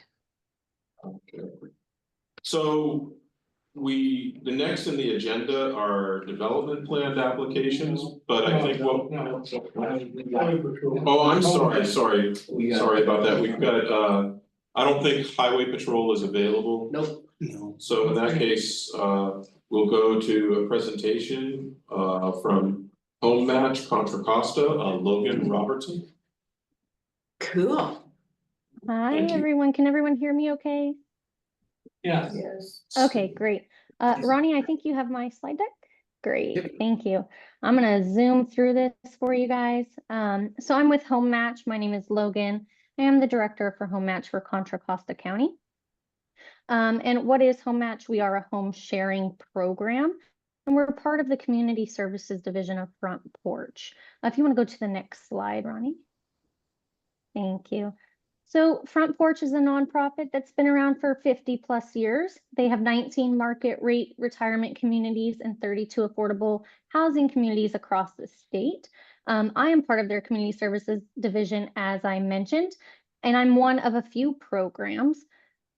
Okay. So the next in the agenda are development planned applications, but I think oh, I'm sorry about that. We've got I don't think Highway Patrol is available. Nope. No. So in that case, we'll go to a presentation from Home Match Contra Costa, Logan Robertson. Cool. Hi, Thank you. everyone. Can everyone hear me okay? Yeah. Yes. Okay, great. Ronnie, I think you have my slide deck. Great, thank you. I'm gonna zoom through this for you guys. So I'm with Home Match. My name is Logan. I am the director for Home Match for Contra Costa County. And what is Home Match? We are a home sharing program, and we're part of the Community Services Division of Front Porch. If you want to go to the next slide, Ronnie. Thank you. So Front Porch is a nonprofit that's been around for 50+ years. They have 19 market rate retirement communities and 32 affordable housing communities across the state. I am part of their community services division, as I mentioned, and I'm one of a few programs.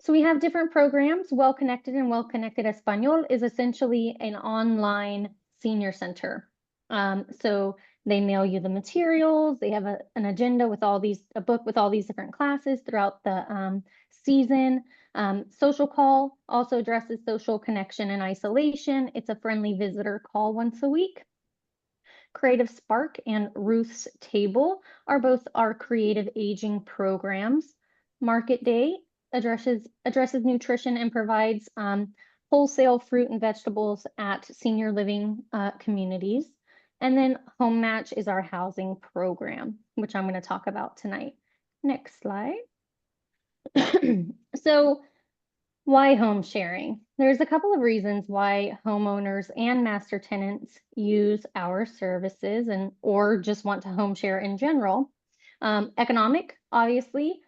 So we have different programs. Well Connected and Well Connected Español is essentially an online senior center. So they mail you the materials. They have an agenda with a book with all these different classes throughout the season. Social Call also addresses social connection and isolation. It's a friendly visitor call once a week. Creative Spark and Ruth's Table are both our creative aging programs. Market Day addresses nutrition and provides wholesale fruit and vegetables at senior living communities. And then Home Match is our housing program, which I'm going to talk about tonight. Next slide. So why home sharing? There's a couple of reasons why homeowners and master tenants use our services or just want to home share in general. Economic, obviously,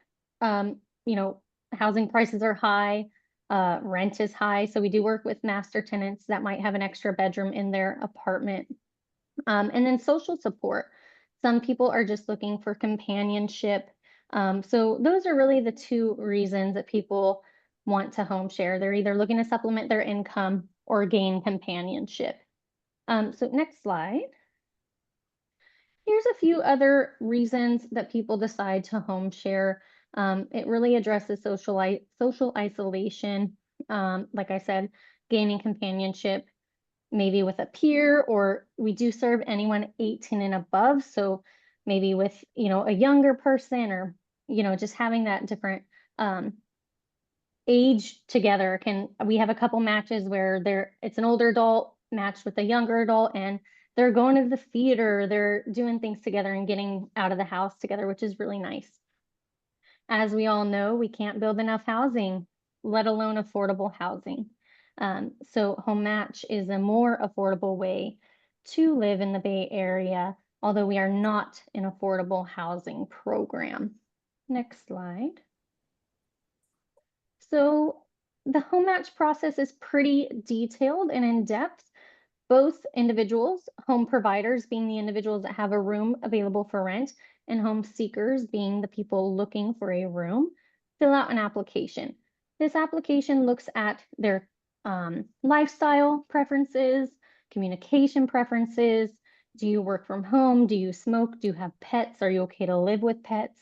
housing prices are high, rent is high. So we do work with master tenants that might have an extra bedroom in their apartment. And then social support. Some people are just looking for companionship. So those are really the two reasons that people want to home share. They're either looking to supplement their income or gain companionship. So next slide. Here's a few other reasons that people decide to home share. It really addresses social isolation. Like I said, gaining companionship, maybe with a peer, or we do serve anyone 18 and above. So maybe with, a younger person, or, just having that different age together. We have a couple matches where it's an older adult matched with a younger adult, and they're going to the theater, they're doing things together and getting out of the house together, which is really nice. As we all know, we can't build enough housing, let alone affordable housing. So Home Match is a more affordable way to live in the Bay Area, although we are not an affordable housing program. Next slide. So the home match process is pretty detailed and in depth. Both individuals, home providers being the individuals that have a room available for rent, and home seekers being the people looking for a room, fill out an application. This application looks at their lifestyle preferences, communication preferences. Do you work from home? Do you smoke? Do you have pets? Are you okay to live with pets?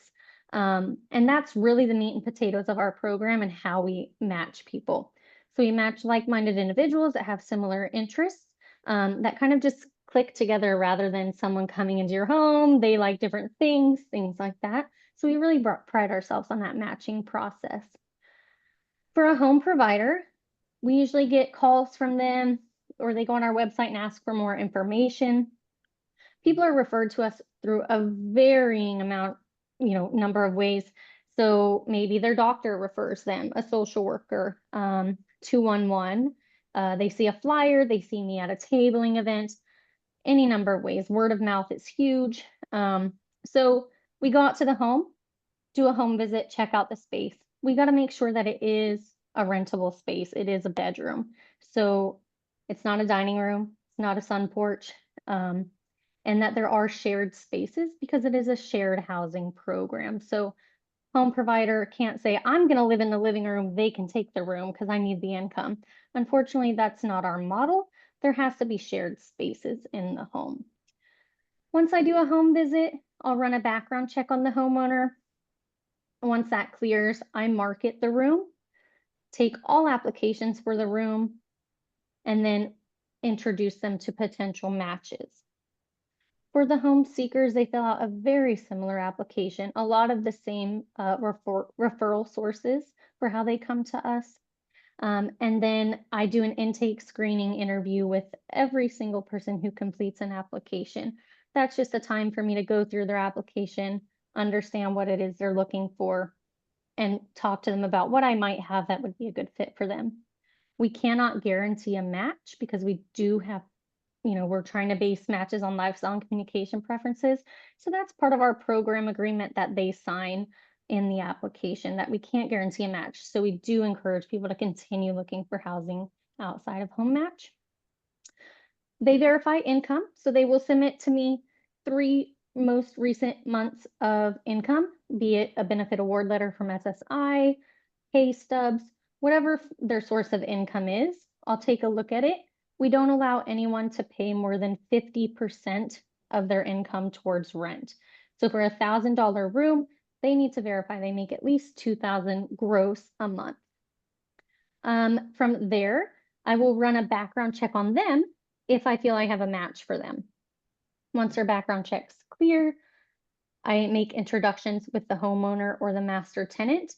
And that's really the meat and potatoes of our program and how we match people. So we match like-minded individuals that have similar interests that kind of just click together rather than someone coming into your home. They like different things like that. So we really pride ourselves on that matching process. For a home provider, we usually get calls from them, or they go on our website and ask for more information. People are referred to us through a varying number of ways. So maybe their doctor refers them, a social worker, 211. They see a flyer, they see me at a tabling event, any number of ways. Word of mouth is huge. So we go out to the home, do a home visit, check out the space. We got to make sure that it is a rentable space. It is a bedroom. So it's not a dining room, it's not a sun porch, and that there are shared spaces because it is a shared housing program. So home provider can't say, I'm going to live in the living room, they can take the room because I need the income. Unfortunately, that's not our model. There has to be shared spaces in the home. Once I do a home visit, I'll run a background check on the homeowner. Once that clears, I market the room, take all applications for the room, and then introduce them to potential matches. For the home seekers, they fill out a very similar application, a lot of the same referral sources for how they come to us. And then I do an intake screening interview with every single person who completes an application. That's just a time for me to go through their application, understand what it is they're looking for, and talk to them about what I might have that would be a good fit for them. We cannot guarantee a match because we do have, we're trying to base matches on lifestyle and communication preferences. So that's part of our program agreement that they sign in the application, that we can't guarantee a match. So we do encourage people to continue looking for housing outside of home match. They verify income. So they will submit to me 3 most recent months of income, be it a benefit award letter from SSI, pay stubs, whatever their source of income is. I'll take a look at it. We don't allow anyone to pay more than 50% of their income towards rent. So for a $1,000 room, they need to verify they make at least $2,000 gross a month. From there, I will run a background check on them if I feel I have a match for them. Once their background check's clear, I make introductions with the homeowner or the master tenant.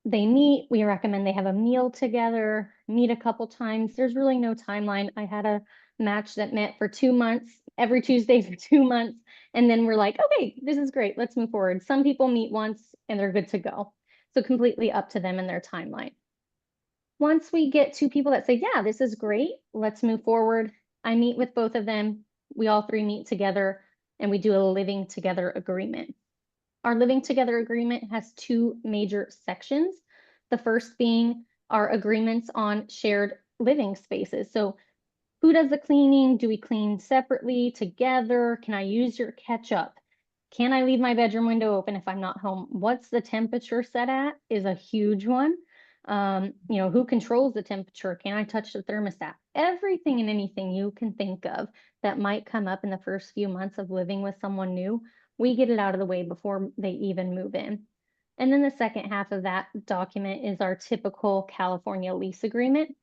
They meet, we recommend they have a meal together, meet a couple times. There's really no timeline. I had a match that met for 2 months, every Tuesday for 2 months. And then we're like, okay, this is great. Let's move forward. Some people meet once and they're good to go. So completely up to them and their timeline. Once we get 2 people that say, yeah, this is great, let's move forward. I meet with both of them. We all 3 meet together and we do a living together agreement. Our living together agreement has 2 major sections. The first being our agreements on shared living spaces. So who does the cleaning? Do we clean separately, together? Can I use your ketchup? Can I leave my bedroom window open if I'm not home? What's the temperature set at is a huge one. Who controls the temperature? Can I touch the thermostat? Everything and anything you can think of that might come up in the first few months of living with someone new, we get it out of the way before they even move in. And then the second half of that document is our typical California lease agreement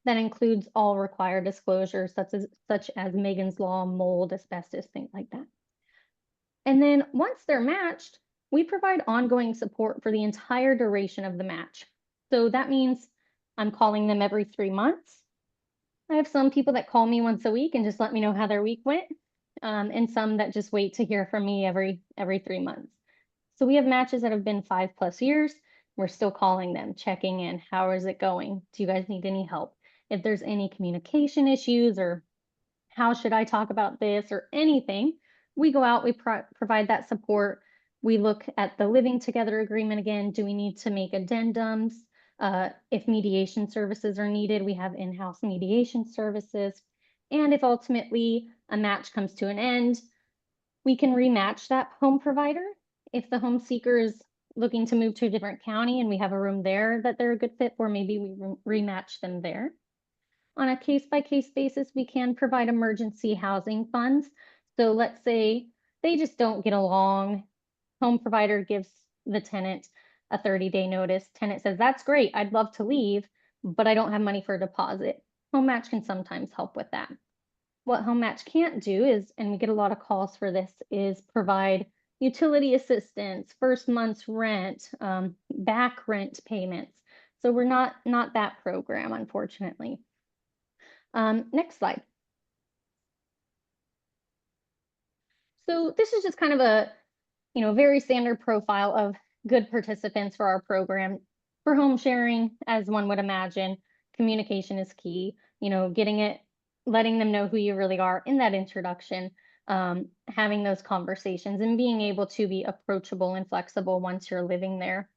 that includes all required disclosures such as Megan's Law, mold, asbestos, things like that. And then once they're matched, we provide ongoing support for the entire duration of the match. So that means I'm calling them every 3 months. I have some people that call me once a week and just let me know how their week went, and some that just wait to hear from me every 3 months. So we have matches that have been 5+ years. We're still calling them, checking in. How is it going? Do you guys need any help? If there's any communication issues or how should I talk about this or anything, we go out, we provide that support. We look at the living together agreement again. Do we need to make addendums? If mediation services are needed, we have in-house mediation services. And if ultimately a match comes to an end, we can rematch that home provider. If the home seeker is looking to move to a different county and we have a room there that they're a good fit for, maybe we rematch them there. On a case-by-case basis, we can provide emergency housing funds. So let's say they just don't get along. Home provider gives the tenant a 30-day notice. Tenant says, that's great, I'd love to leave, but I don't have money for a deposit. Home Match can sometimes help with that. What Home Match can't do is, and we get a lot of calls for this, is provide utility assistance, first month's rent, back rent payments. So we're not that program, unfortunately. Next slide. So this is just kind of a, very standard profile of good participants for our program. For home sharing, as one would imagine, communication is key. Letting them know who you really are in that introduction, having those conversations and being able to be approachable and flexible once you're living there.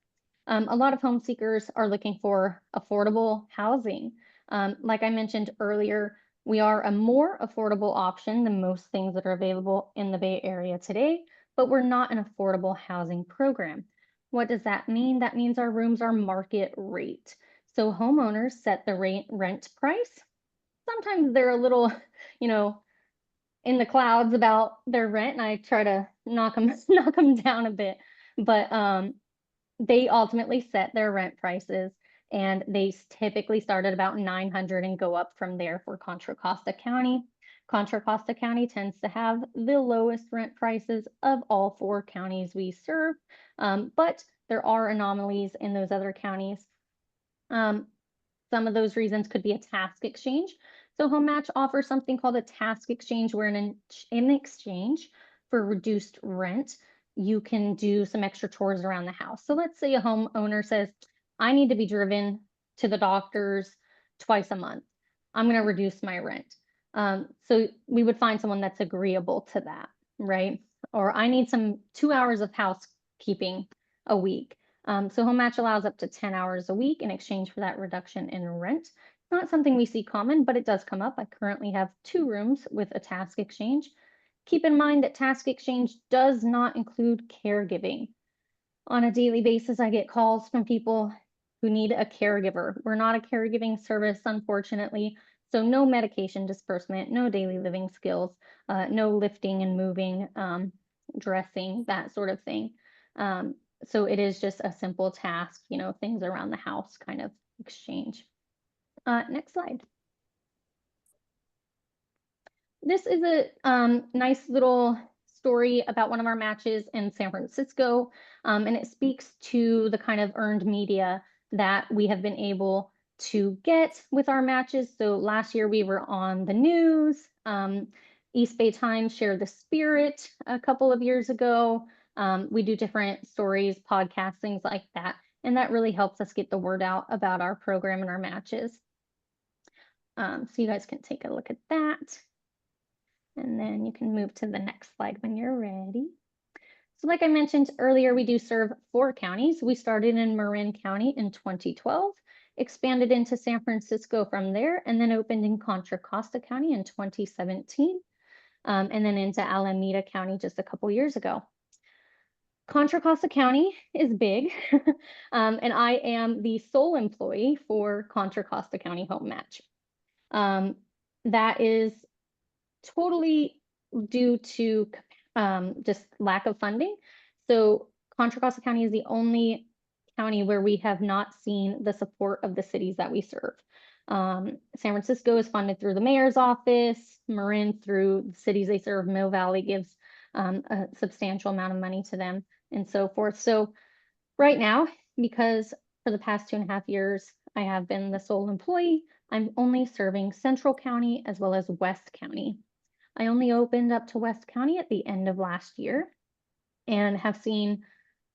A lot of home seekers are looking for affordable housing. Like I mentioned earlier, we are a more affordable option than most things that are available in the Bay Area today, but we're not an affordable housing program. What does that mean? That means our rooms are market rate. So homeowners set the rent price. Sometimes they're a little, in the clouds about their rent, and I try to knock them down a bit. But they ultimately set their rent prices, and they typically start at about $900 and go up from there for Contra Costa County. Contra Costa County tends to have the lowest rent prices of all 4 counties we serve, but there are anomalies in those other counties. Some of those reasons could be a task exchange. So Home Match offers something called a task exchange, where in exchange for reduced rent, you can do some extra chores around the house. So let's say a homeowner says, I need to be driven to the doctor's twice a month. I'm going to reduce my rent. So we would find someone that's agreeable to that, right? Or I need 2 hours of housekeeping a week. So Home Match allows up to 10 hours a week in exchange for that reduction in rent. Not something we see common, but it does come up. I currently have 2 rooms with a task exchange. Keep in mind that task exchange does not include caregiving. On a daily basis, I get calls from people who need a caregiver. We're not a caregiving service, unfortunately. So no medication disbursement, no daily living skills, no lifting and moving, dressing, that sort of thing. So it is just a simple task, things around the house kind of exchange. Next slide. this is a nice little story about one of our matches in San Francisco. And it speaks to the kind of earned media that we have been able to get with our matches. So last year we were on the news. East Bay Times shared the spirit a couple of years ago. We do different stories, podcasts, things like that. And that really helps us get the word out about our program and our matches. So you guys can take a look at that. And then you can move to the next slide when you're ready. So like I mentioned earlier, we do serve 4 counties. We started in Marin County in 2012, expanded into San Francisco from there, and then opened in Contra Costa County in 2017, and then into Alameda County just a couple years ago. Contra Costa County is big, and I am the sole employee for Contra Costa County Home Match. That is totally due to just lack of funding. So Contra Costa County is the only county where we have not seen the support of the cities that we serve. San Francisco is funded through the mayor's office, Marin through the cities they serve, Mill Valley gives a substantial amount of money to them and so forth. So right now, because for the past 2.5 years, I have been the sole employee, I'm only serving Central County as well as West County. I only opened up to West County at the end of last year and have seen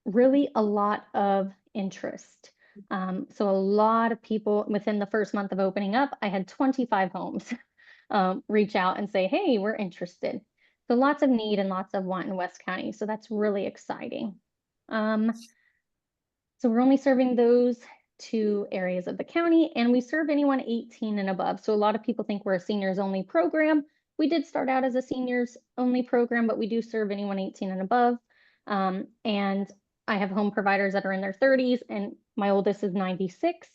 really a lot of interest. So a lot of people within the first month of opening up, I had 25 homes reach out and say, hey, we're interested. So lots of need and lots of want in West County. So that's really exciting. So we're only serving those 2 areas of the county, and we serve anyone 18 and above. So a lot of people think we're a seniors only program. We did start out as a seniors only program, but we do serve anyone 18 and above. And I have home providers that are in their 30s, and my oldest is 96.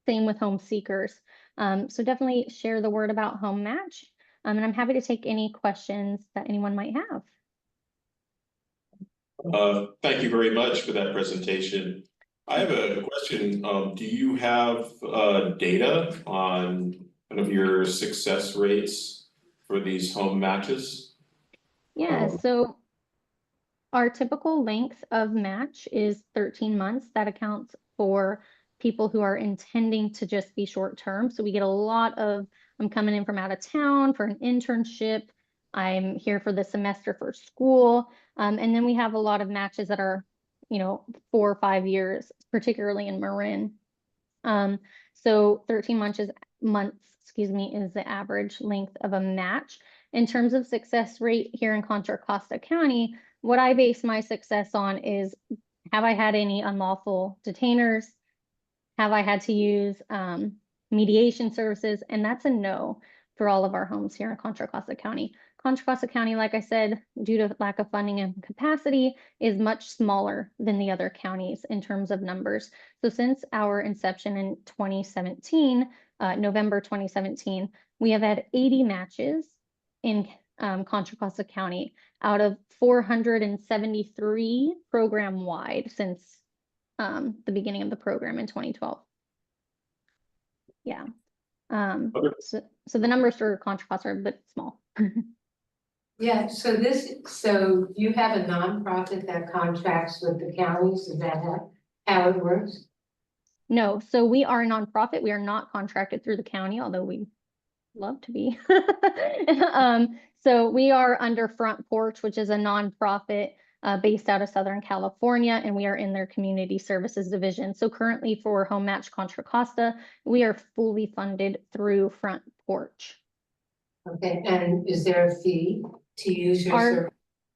Same with home seekers. So definitely share the word about Home Match. And I'm happy to take any questions that anyone might have. Thank you very much for that presentation. I have a question. Do you have data on kind of your success rates for these home matches? Yeah, so our typical length of match is 13 months. That accounts for people who are intending to just be short term. So we get a lot of, I'm coming in from out of town for an internship. I'm here for the semester for school. And then we have a lot of matches that are, 4 or 5 years, particularly in Marin. So 13 months, is the average length of a match. In terms of success rate here in Contra Costa County, what I base my success on is, have I had any unlawful detainers? Have I had to use mediation services? And that's a no for all of our homes here in Contra Costa County. Contra Costa County, like I said, due to lack of funding and capacity, is much smaller than the other counties in terms of numbers. So since our inception in 2017, November 2017, we have had 80 matches in Contra Costa County out of 473 program-wide since the beginning of the program in 2012. Yeah. So the numbers for Contra Costa are a bit small. Yeah, so you have a nonprofit that contracts with the counties, is that how it works? No, so we are a nonprofit. We are not contracted through the county, although we love to be. So we are under Front Porch, which is a nonprofit based out of Southern California, and we are in their community services division. So currently for Home Match Contra Costa, we are fully funded through Front Porch. Okay, and is there a fee to use your service?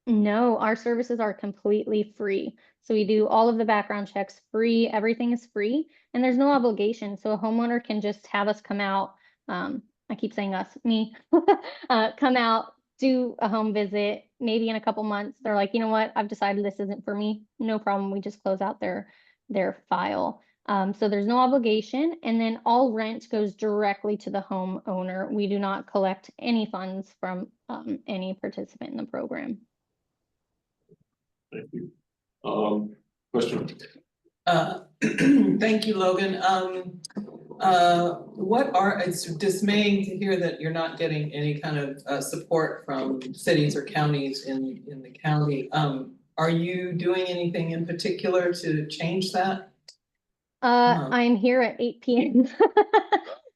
No, our services are completely free. So we do all of the background checks free, everything is free, and there's no obligation. So a homeowner can just have us come out, I keep saying us, me, come out, do a home visit, maybe in a couple months, they're like, you know what, I've decided this isn't for me, no problem, we just close out their file. So there's no obligation, and then all rent goes directly to the homeowner. We do not collect any funds from any participant in the program. Thank you. Question? Thank you, Logan. It's dismaying to hear that you're not getting any kind of support from cities or counties in the county. Are you doing anything in particular to change that? I'm here at 8 p.m.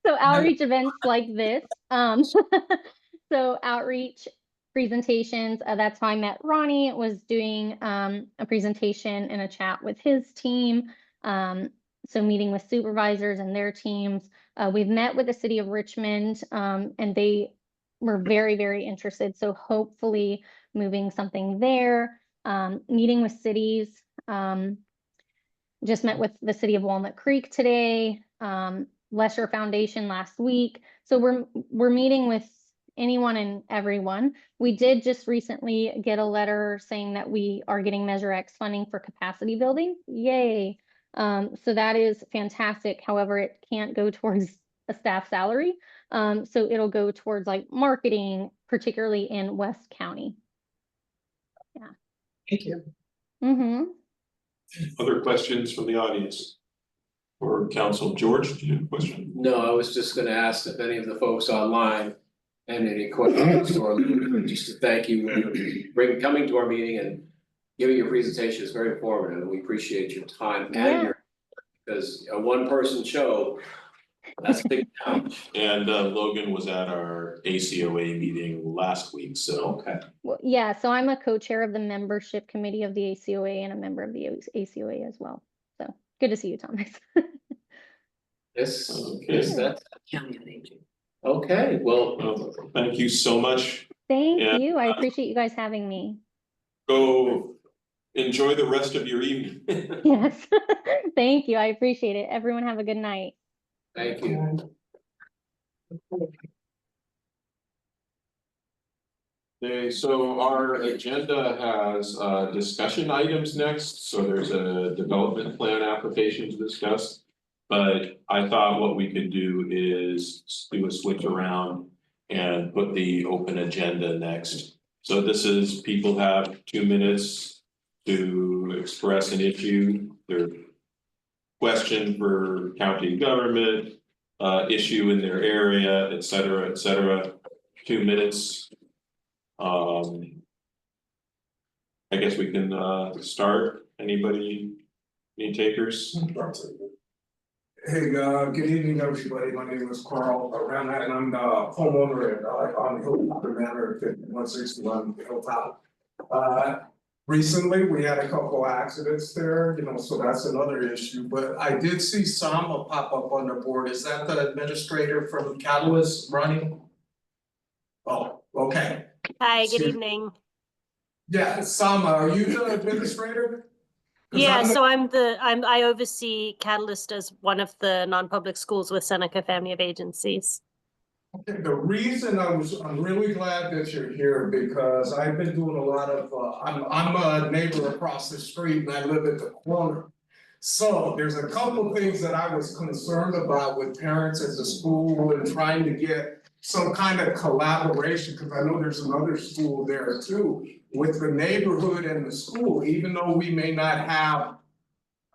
So outreach events like this, so outreach presentations, that's how I met Ronnie, was doing a presentation and a chat with his team. So meeting with supervisors and their teams. We've met with the city of Richmond, and they were very, very interested. So hopefully moving something there, meeting with cities. Just met with the city of Walnut Creek today, Lesher Foundation last week. So we're meeting with anyone and everyone. We did just recently get a letter saying that we are getting Measure X funding for capacity building. Yay. So that is fantastic. However, it can't go towards a staff salary. So it'll go towards like marketing, particularly in West County. Yeah. Thank you. Mm-hmm. Other questions from the audience? Or council, George, do you have a question? No, I was just gonna ask if any of the folks online had any questions or just to thank you for coming to our meeting and giving your presentation. Is very informative and we appreciate your time and your, because a one-person show, that's a big challenge. And Logan was at our ACOA meeting last week, so. Okay. Well, yeah, so I'm a co-chair of the membership committee of the ACOA and a member of the ACOA as well. So good to see you, Thomas. This, Okay. that's. Okay, Well, thank you so much. Thank And, you. I appreciate you guys having me. Go enjoy the rest of your evening. Yes. Thank you. I appreciate it. Everyone have a good night. Thank you. Okay, so our agenda has discussion items next, so there's a development plan application to discuss. But I thought what we could do is do a switch around and put the open agenda next. So this is, people have 2 minutes to express an issue, their question for county government, issue in their area, et cetera, 2 minutes. I guess we can start. Anybody, any takers? Hey, good evening, everybody. My name is Carl Ramnat, and I'm the homeowner on Hilltop Manor at 5161 Hilltop. Recently, we had a couple accidents there, so that's another issue, but I did see Sama pop up on the board. Is that the administrator from Catalyst running? Oh, okay. Hi, good evening. Yeah, Sama, are you the administrator? Yeah, so I oversee Catalyst as one of the non-public schools with Seneca Family of Agencies. Okay, the reason I'm really glad that you're here because I've been doing a lot of, I'm a neighbor across the street and I live at the corner. So there's a couple things that I was concerned about with parents at the school and trying to get some kind of collaboration, because I know there's another school there too, with the neighborhood and the school, even though we may not have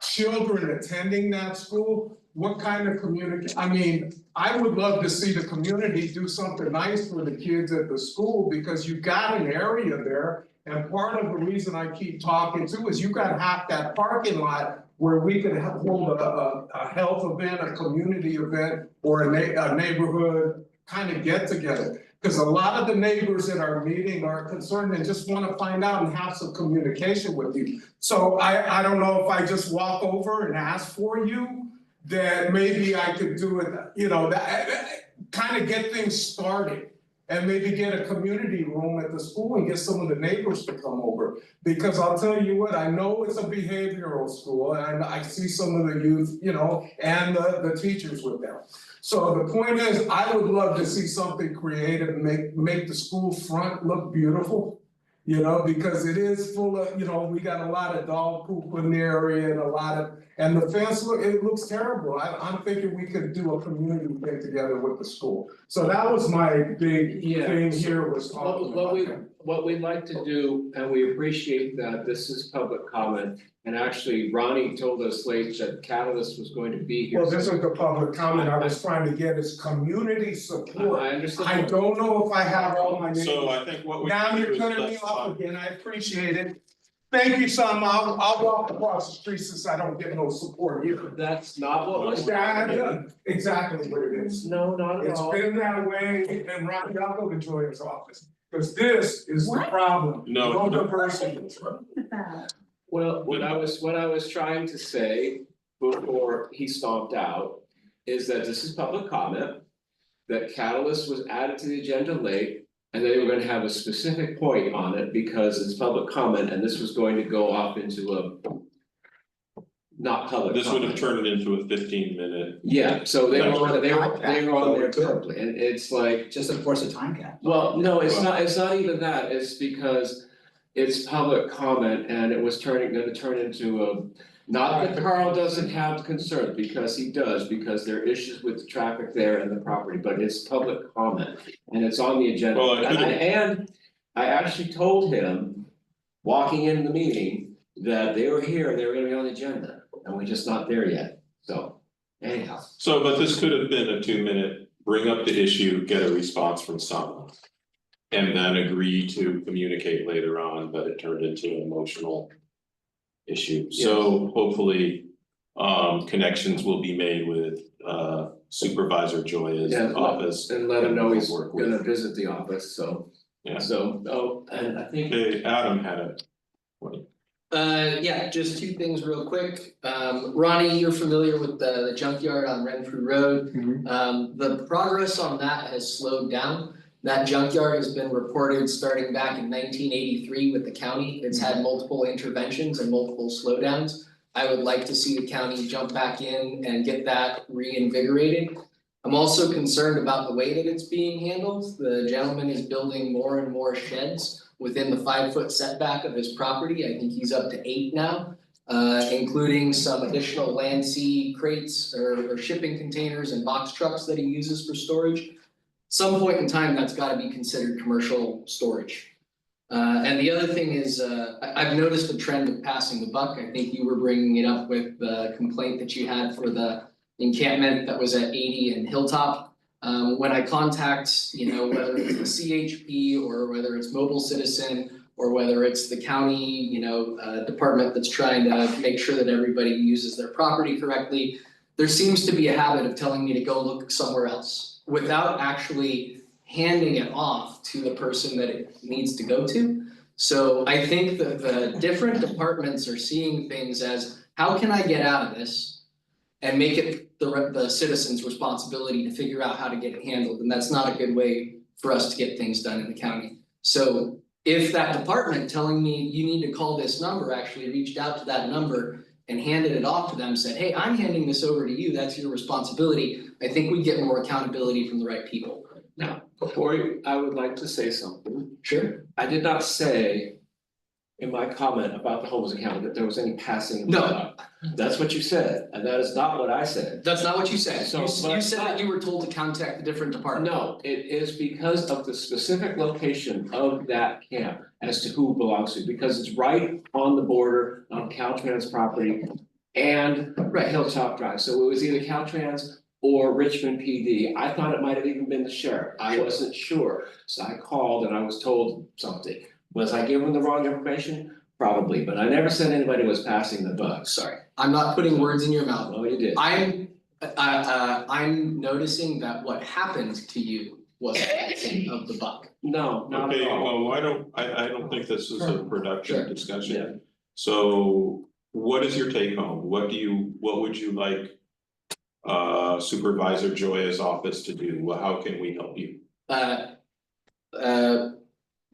children attending that school, what kind of community, I mean, I would love to see the community do something nice for the kids at the school because you've got an area there. And part of the reason I keep talking too is you got half that parking lot where we could hold a health event, a community event, or a neighborhood kind of get together. Because a lot of the neighbors at our meeting are concerned and just want to find out and have some communication with you. So I don't know if I just walk over and ask for you, that maybe I could do it, that kind of get things started. And maybe get a community room at the school and get some of the neighbors to come over. Because I'll tell you what, I know it's a behavioral school and I see some of the youth, and the teachers with them. So the point is, I would love to see something creative and make the school front look beautiful. Because it is full of, we got a lot of dog poop in the area and the fence it looks terrible. I'm thinking we could do a community thing together with the school. So that was my big thing here was talking about that. what we'd like to do, and we appreciate that this is public comment, and actually Ronnie told us late that Catalyst was going to be here. Well, this is the public comment I was trying to get is community support. I understand. I don't know if I have all my names. So I think what we. Now can do you're is cutting me let's off talk. again, I appreciate it. Thank you, Sam, I'll walk across the street since I don't get no support here. That's not what was. Yeah, exactly what it is. No, not at It's all. been that way, and Ronnie, I'll go to Joya's office, because this is the What? problem. No. Diversity. About. Well, what I was trying to say before he stomped out is that this is public comment. That Catalyst was added to the agenda late, and they were gonna have a specific point on it because it's public comment, and this was going to go off into a. Not public This would have comment. turned into a 15-minute. Yeah, so they were on there quickly, and it's like. Just enforce a time cap. Well, no, it's not even that, it's because it's public comment and it was gonna turn into a. Not that Carl doesn't have concerns, because he does, because there are issues with the traffic there and the property, but it's public comment. And it's on the agenda, Well, it could've- and I actually told him, walking in the meeting, that they were here and they were gonna be on the agenda, and we're just not there yet, so. Anyhow, So, but this could have been a 2-minute, bring up the issue, get a response from someone. And then agree to communicate later on, but it turned into an emotional issue. So hopefully, connections will be made with Supervisor Joya's Yeah, office. and let him know he's Work with. gonna visit the office, so. Yeah. So, oh, and I think. Okay, Adam had a. Yeah, just two things real quick. Ronnie, you're familiar with the junkyard on Renfrew Road. The progress on that has slowed down. That junkyard has been reported starting back in 1983 with the county. It's had multiple interventions and multiple slowdowns. I would like to see the county jump back in and get that reinvigorated. I'm also concerned about the way that it's being handled. The gentleman is building more and more sheds within the 5-foot setback of his property. I think he's up to 8 now, including some additional land sea crates or shipping containers and box trucks that he uses for storage. Some point in time, that's gotta be considered commercial storage. And the other thing is, I've noticed a trend of passing the buck. I think you were bringing it up with the complaint that you had for the encampment that was at 80 and Hilltop. When I contact, whether it's the CHP or whether it's Mobile Citizen or whether it's the county, department that's trying to make sure that everybody uses their property correctly, there seems to be a habit of telling me to go look somewhere else without actually handing it off to the person that it needs to go to. So I think that the different departments are seeing things as, how can I get out of this? And make it the citizens' responsibility to figure out how to get it handled, and that's not a good way for us to get things done in the county. So if that department telling me you need to call this number actually reached out to that number and handed it off to them, said, hey, I'm handing this over to you, that's your responsibility, I think we get more accountability from the right people. Now, before I would like to say something. Sure. I did not say in my comment about the homeless account that there was any passing. No. That's what you said, and that is not what I said. That's not what you said. So, You said that you were told to contact the different department. No, it is because of the specific location of that camp as to who belongs to, because it's right on the border of Caltrans property and Hilltop Drive, so it was either Caltrans or Richmond PD. I thought it might have even been the sheriff, I wasn't sure, so I called and I was told something. Was I given the wrong information? Probably, but I never said anybody was passing the buck, sorry. I'm not putting words in your mouth. No, you did. I'm noticing that what happened to you was passing of the buck. No, not at Okay, all. well, I don't think this is a productive Sure. discussion. So what is your take home? What would you like Supervisor Joya's office to do? Well, how can we help you?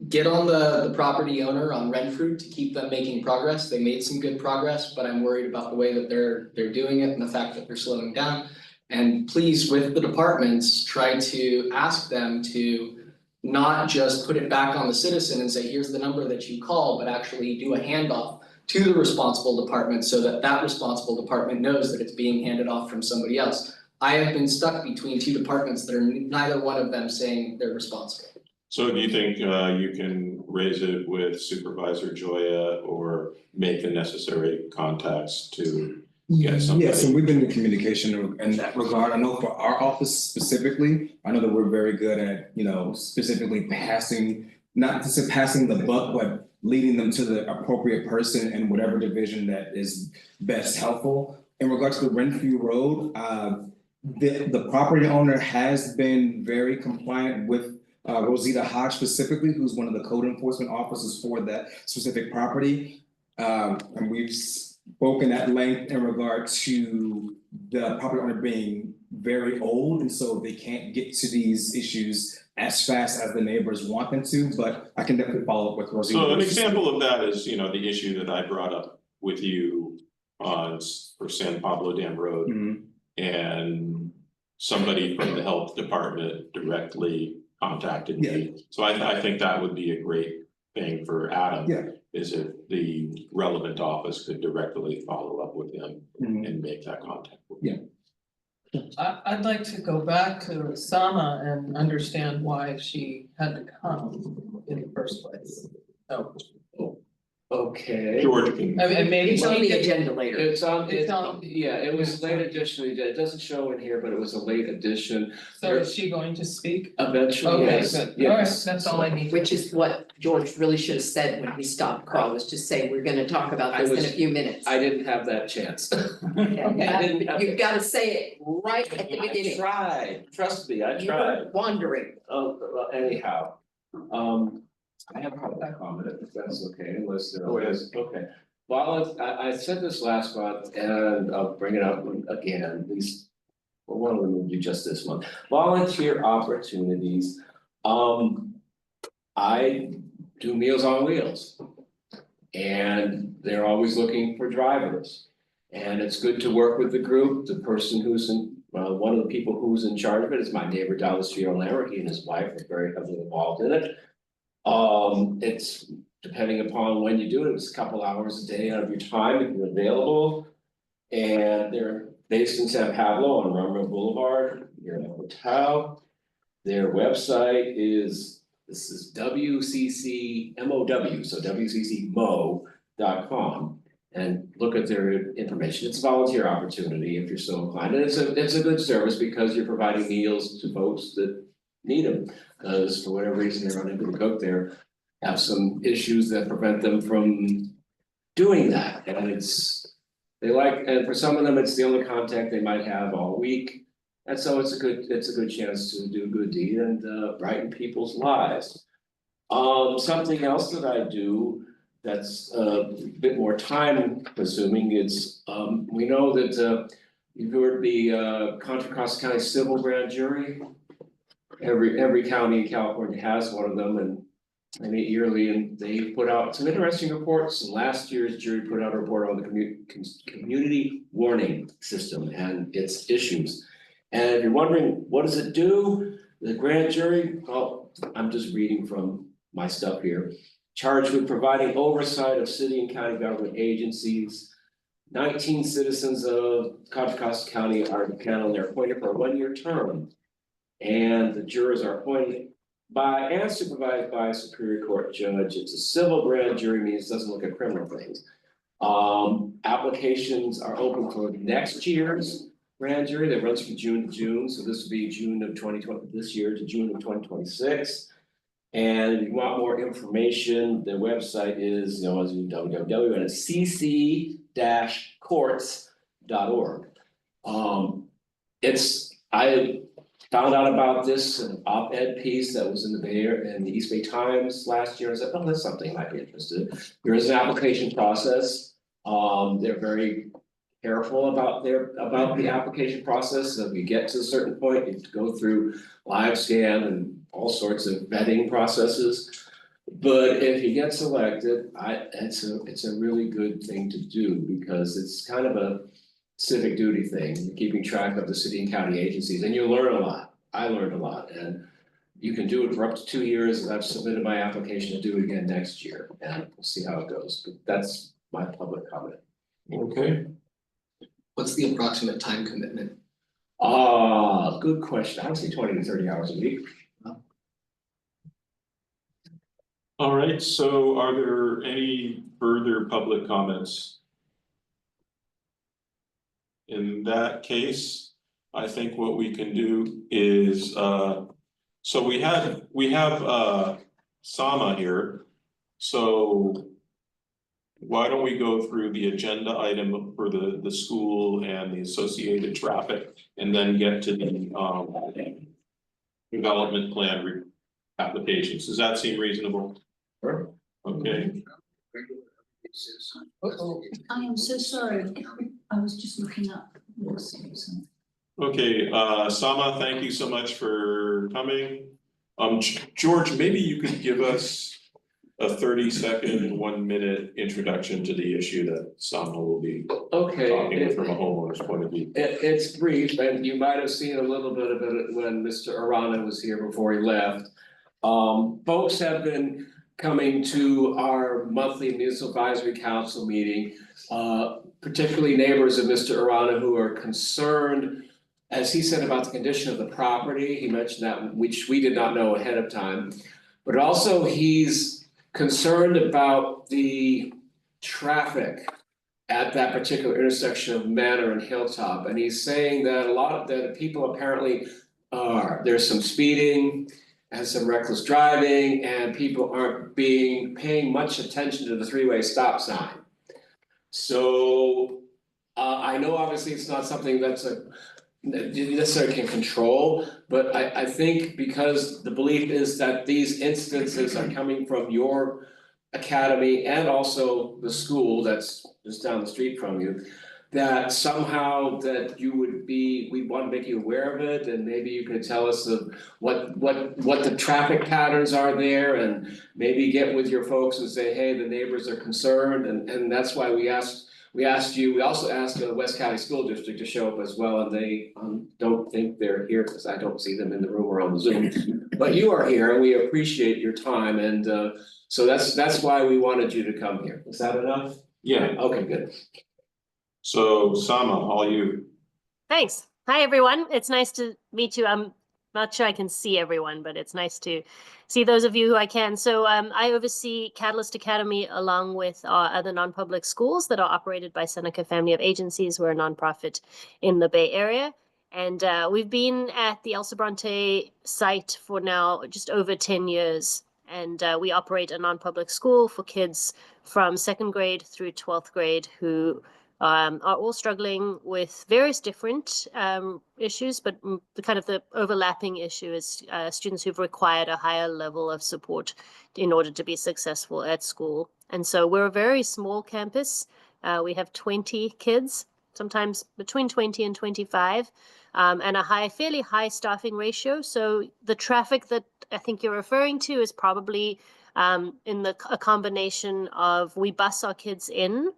Get on the property owner on Renfrew to keep them making progress. They made some good progress, but I'm worried about the way that they're doing it and the fact that they're slowing down. And please, with the departments, try to ask them to not just put it back on the citizen and say, here's the number that you call, but actually do a handoff to the responsible department so that that responsible department knows that it's being handed off from somebody else. I have been stuck between two departments that are neither one of them saying they're responsible. So do you think you can raise it with Supervisor Joya or make the necessary contacts to get somebody? Yeah, so we've been in communication in that regard. I know for our office specifically, I know that we're very good at, specifically passing, not just passing the buck, but leading them to the appropriate person in whatever division that is best helpful. In regards to the Renfrew Road, the property owner has been very compliant with Rosita Hodge specifically, who's one of the code enforcement officers for that specific property. And we've spoken at length in regard to the property owner being very old, and so they can't get to these issues as fast as the neighbors want them to, but I can definitely follow up with Rosita. So an example of that is, the issue that I brought up with you for San Pablo Dam Road. Mhm. And somebody from the health department directly contacted me. So I think that would be a great thing for Adam. Yeah. Is if the relevant office could directly follow up with him and make that contact. With him. I'd like to go back to Sama and understand why she had to come in the first place. So, Okay. George can. and maybe It's on we the could- agenda later. It's on, It's on- yeah, it was late addition, it doesn't show in here, but it was a late addition. So is she going to speak? Eventually, Okay, yes, good. All right, yes. that's all I need. Which is what George really should have said when he stopped Carl, was just say, we're gonna talk about I this in was- a few minutes. I didn't have that chance. Okay, I didn't have You've gotta say it right at the I beginning. tried, trust me, I You tried. were wandering. Well, anyhow, I have a public comment if that's okay, unless there is, okay. I said this last month and I'll bring it up again, at least. Well, one of them will be just this month, volunteer opportunities. I do Meals on Wheels. And they're always looking for drivers. And it's good to work with the group, the person who's one of the people who's in charge of it is my neighbor Dallas Lammer, he and his wife are very heavily involved in it. It's depending upon when you do it, it's a couple hours a day out of your time if you're available. And they're based in San Pablo on Romero Boulevard, near a hotel. Their website is, this is WCCMOW, so WCCMO.com. And look at their information. It's a volunteer opportunity if you're so inclined. And it's a good service because you're providing meals to folks that need them. Because for whatever reason, they're unable to cook there, have some issues that prevent them from doing that. And and for some of them, it's the only contact they might have all week. And so it's a good chance to do a good deed and brighten people's lives. Something else that I do that's a bit more time consuming is, we know that you've heard the Contra Costa County Civil Grand Jury. Every county in California has one of them and they meet yearly and they put out some interesting reports. And last year's jury put out a report on the community warning system and its issues. And if you're wondering, what does it do? The grand jury, well, I'm just reading from my stuff here. Charged with providing oversight of city and county government agencies. 19 citizens of Contra Costa County are the panel, they're appointed for a 1-year term. And the jurors are appointed by and supervised by a Superior Court judge. It's a civil grand jury, means it doesn't look at criminal things. Applications are open for next year's grand jury that runs from June to June. So this will be June of 2020, this year to June of 2026. And if you want more information, the website is, www, and it's cc-courts.org. I found out about this an op-ed piece that was in the East Bay Times last year. I said, oh, that's something I might be interested in. There is an application process. They're very careful about the application process. So if you get to a certain point, you have to go through live scan and all sorts of vetting processes. But if you get selected, it's a really good thing to do because it's kind of a civic duty thing. You're keeping track of the city and county agencies and you learn a lot. I learned a lot and you can do it for up to 2 years and I've submitted my application to do it again next year and we'll see how it goes. But that's my public comment. Okay. What's the approximate time commitment? Good question. I would say 20 to 30 hours a week. All right, so are there any further public comments? In that case, I think what we can do is, so we have Sama here. So why don't we go through the agenda item for the school and the associated traffic and then get to the development plan applications. Does that seem reasonable? Sure. Okay, I am so sorry, I was just looking up. okay, Sama, thank you so much for coming. George, maybe you could give us a 30-second, 1-minute introduction to the issue that Sama will be talking with from a homeowner's point of view. It's brief, and you might have seen a little bit of it when Mr. Arana was here before he left. Folks have been coming to our monthly municipal advisory council meeting, particularly neighbors of Mr. Arana who are concerned, as he said, about the condition of the property. He mentioned that, which we did not know ahead of time. But also he's concerned about the traffic at that particular intersection of Manor and Hilltop. And he's saying that a lot of the people apparently there's some speeding and some reckless driving, and people aren't paying much attention to the three-way stop sign. So I know obviously it's not something that you necessarily can control, but I think because the belief is that these instances are coming from your academy and also the school that's just down the street from you, that somehow that you would we want to make you aware of it, and maybe you could tell us of what the traffic patterns are there, and maybe get with your folks and say, hey, the neighbors are concerned, and that's why we asked you. We also asked the West County School District to show up as well, and they don't think they're here because I don't see them in the room or on Zoom. But you are here, and we appreciate your time, and so that's why we wanted you to come here. Is that enough? Yeah. Okay, good. So Sama, all you. Thanks. Hi, everyone. It's nice to meet you. I'm not sure I can see everyone, but it's nice to see those of you who I can. So I oversee Catalyst Academy along with our other non-public schools that are operated by Seneca Family of Agencies. We're a nonprofit in the Bay Area. And we've been at the El Sobrante site for now just over 10 years. And we operate a non-public school for kids from 2nd grade through 12th grade who are all struggling with various different issues, but the overlapping issue is students who've required a higher level of support in order to be successful at school. And so we're a very small campus. We have 20 kids, sometimes between 20 and 25, and a fairly high staffing ratio. So the traffic that I think you're referring to is probably a combination of we bus our kids in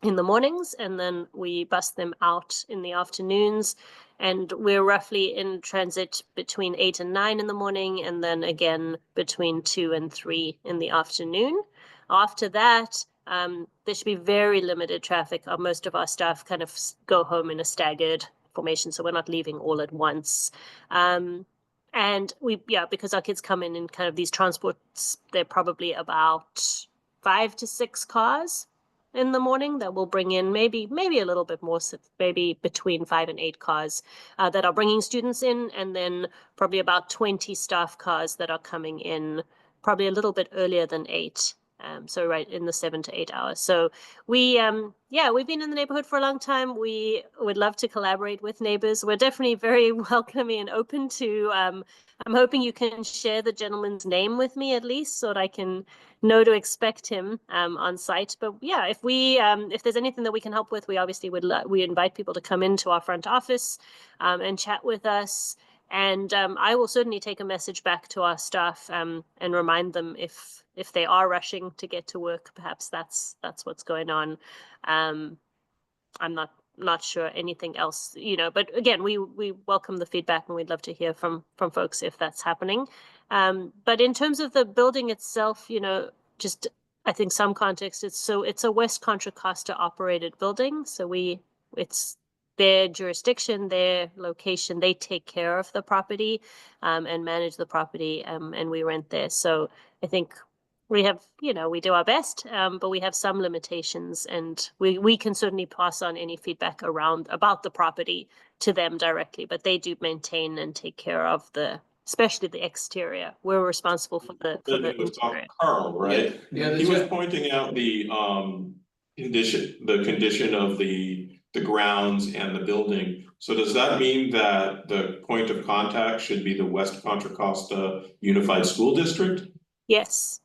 the mornings, and then we bus them out in the afternoons. And we're roughly in transit between 8 and 9 in the morning, and then again between 2 and 3 in the afternoon. After that, there should be very limited traffic. Most of our staff kind of go home in a staggered formation, so we're not leaving all at once. And because our kids come in kind of these transports, they're probably about 5 to 6 cars in the morning that will bring in maybe a little bit more, maybe between 5 and 8 cars that are bringing students in, and then probably about 20 staff cars that are coming in probably a little bit earlier than 8. So right in the 7 to 8 hours. So we've been in the neighborhood for a long time. We would love to collaborate with neighbors. We're definitely very welcoming and open to, I'm hoping you can share the gentleman's name with me at least so that I can know to expect him on site. But yeah, if there's anything that we can help with, we obviously we invite people to come into our front office and chat with us. And I will certainly take a message back to our staff and remind them if they are rushing to get to work, perhaps that's what's going on. I'm not sure anything else, but again, we welcome the feedback, and we'd love to hear from folks if that's happening. But in terms of the building itself, just I think some context, it's a West Contra Costa operated building. So it's their jurisdiction, their location, they take care of the property and manage the property, and we rent there. So I think we have, we do our best, but we have some limitations, and we can certainly pass on any feedback about the property to them directly, but they do maintain and take care of especially the exterior. We're responsible for the interior. Carl, right? Yeah, He was pointing out the condition of the grounds and the building. So does that mean that the point of contact should be the West Contra Costa Unified School District? Yes.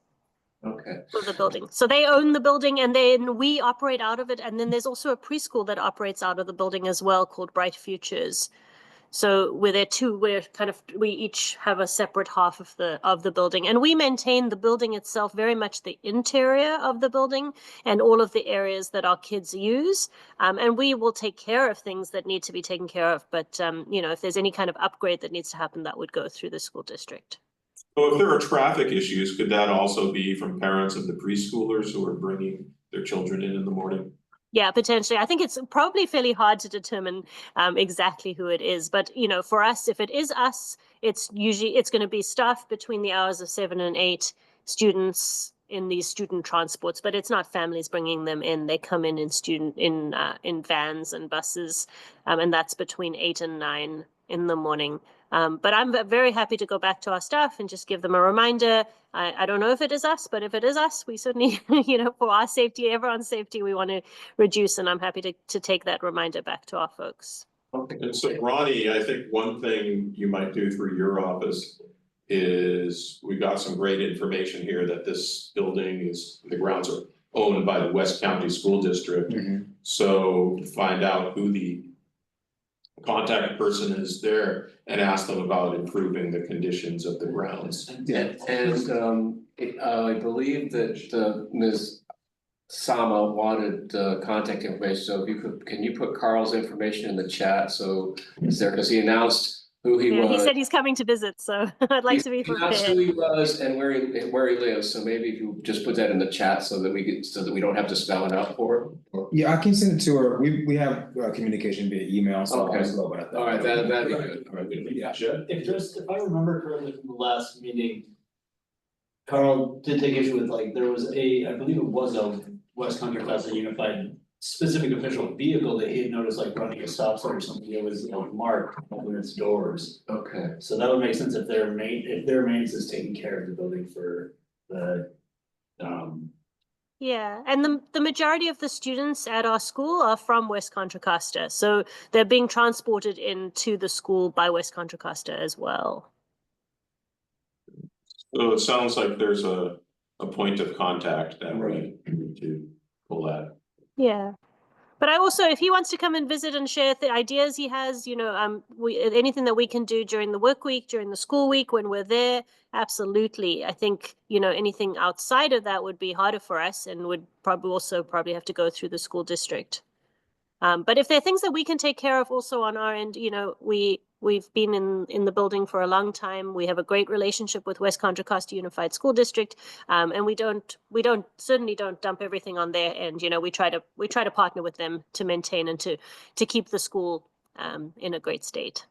Okay. For the building. So they own the building and then we operate out of it. And then there's also a preschool that operates out of the building as well called Bright Futures. So we each have a separate half of the building, and we maintain the building itself, very much the interior of the building and all of the areas that our kids use. And we will take care of things that need to be taken care of. But, if there's any kind of upgrade that needs to happen, that would go through the school district. So if there are traffic issues, could that also be from parents of the preschoolers who are bringing their children in the morning? Yeah, potentially. I think it's probably fairly hard to determine exactly who it is. But, for us, if it is us, it's going to be staff between the hours of 7 and 8, students in these student transports, but it's not families bringing them in. They come in vans and buses, and that's between 8 and 9 in the morning. But I'm very happy to go back to our staff and just give them a reminder. I don't know if it is us, but if it is us, we certainly, for our safety, everyone's safety, we want to reduce, and I'm happy to take that reminder back to our folks. Okay. And so Ronnie, I think one thing you might do through your office is we got some great information here that this building the grounds are owned by the West County School District. So find out who the contact person is there and ask them about improving the conditions of the grounds. Yeah, and I believe that Ms. Sama wanted contact information, so if can you put Carl's information in the chat? So because he announced who he was. He said he's coming to visit, so I'd like to be prepared. He announced who he was and where he lives, so maybe if you just put that in the chat so that we don't have to spell it out for him. Yeah, I can send it to her. We have communication via email, so Okay. I'll just go about that. All right, that'd be good. All right, Yeah, if I remember correctly from the last meeting, Carl did take issue with I believe it was a West Contra Costa Unified specific official vehicle that he had noticed running a stop sign or something. It was marked over its doors. Okay. So that would make sense if their maintenance is taking care of the building for the Yeah, and the majority of the students at our school are from West Contra Costa, so they're being transported into the school by West Contra Costa as well. So it sounds like there's a point of contact that we need to pull that. Yeah. But I also, if he wants to come and visit and share the ideas he has, anything that we can do during the work week, during the school week when we're there, absolutely. I think, anything outside of that would be harder for us and would probably have to go through the school district. But if there are things that we can take care of also on our end, we've been in the building for a long time. We have a great relationship with West Contra Costa Unified School District, and we certainly don't dump everything on their end. We try to partner with them to maintain and to keep the school in a great state.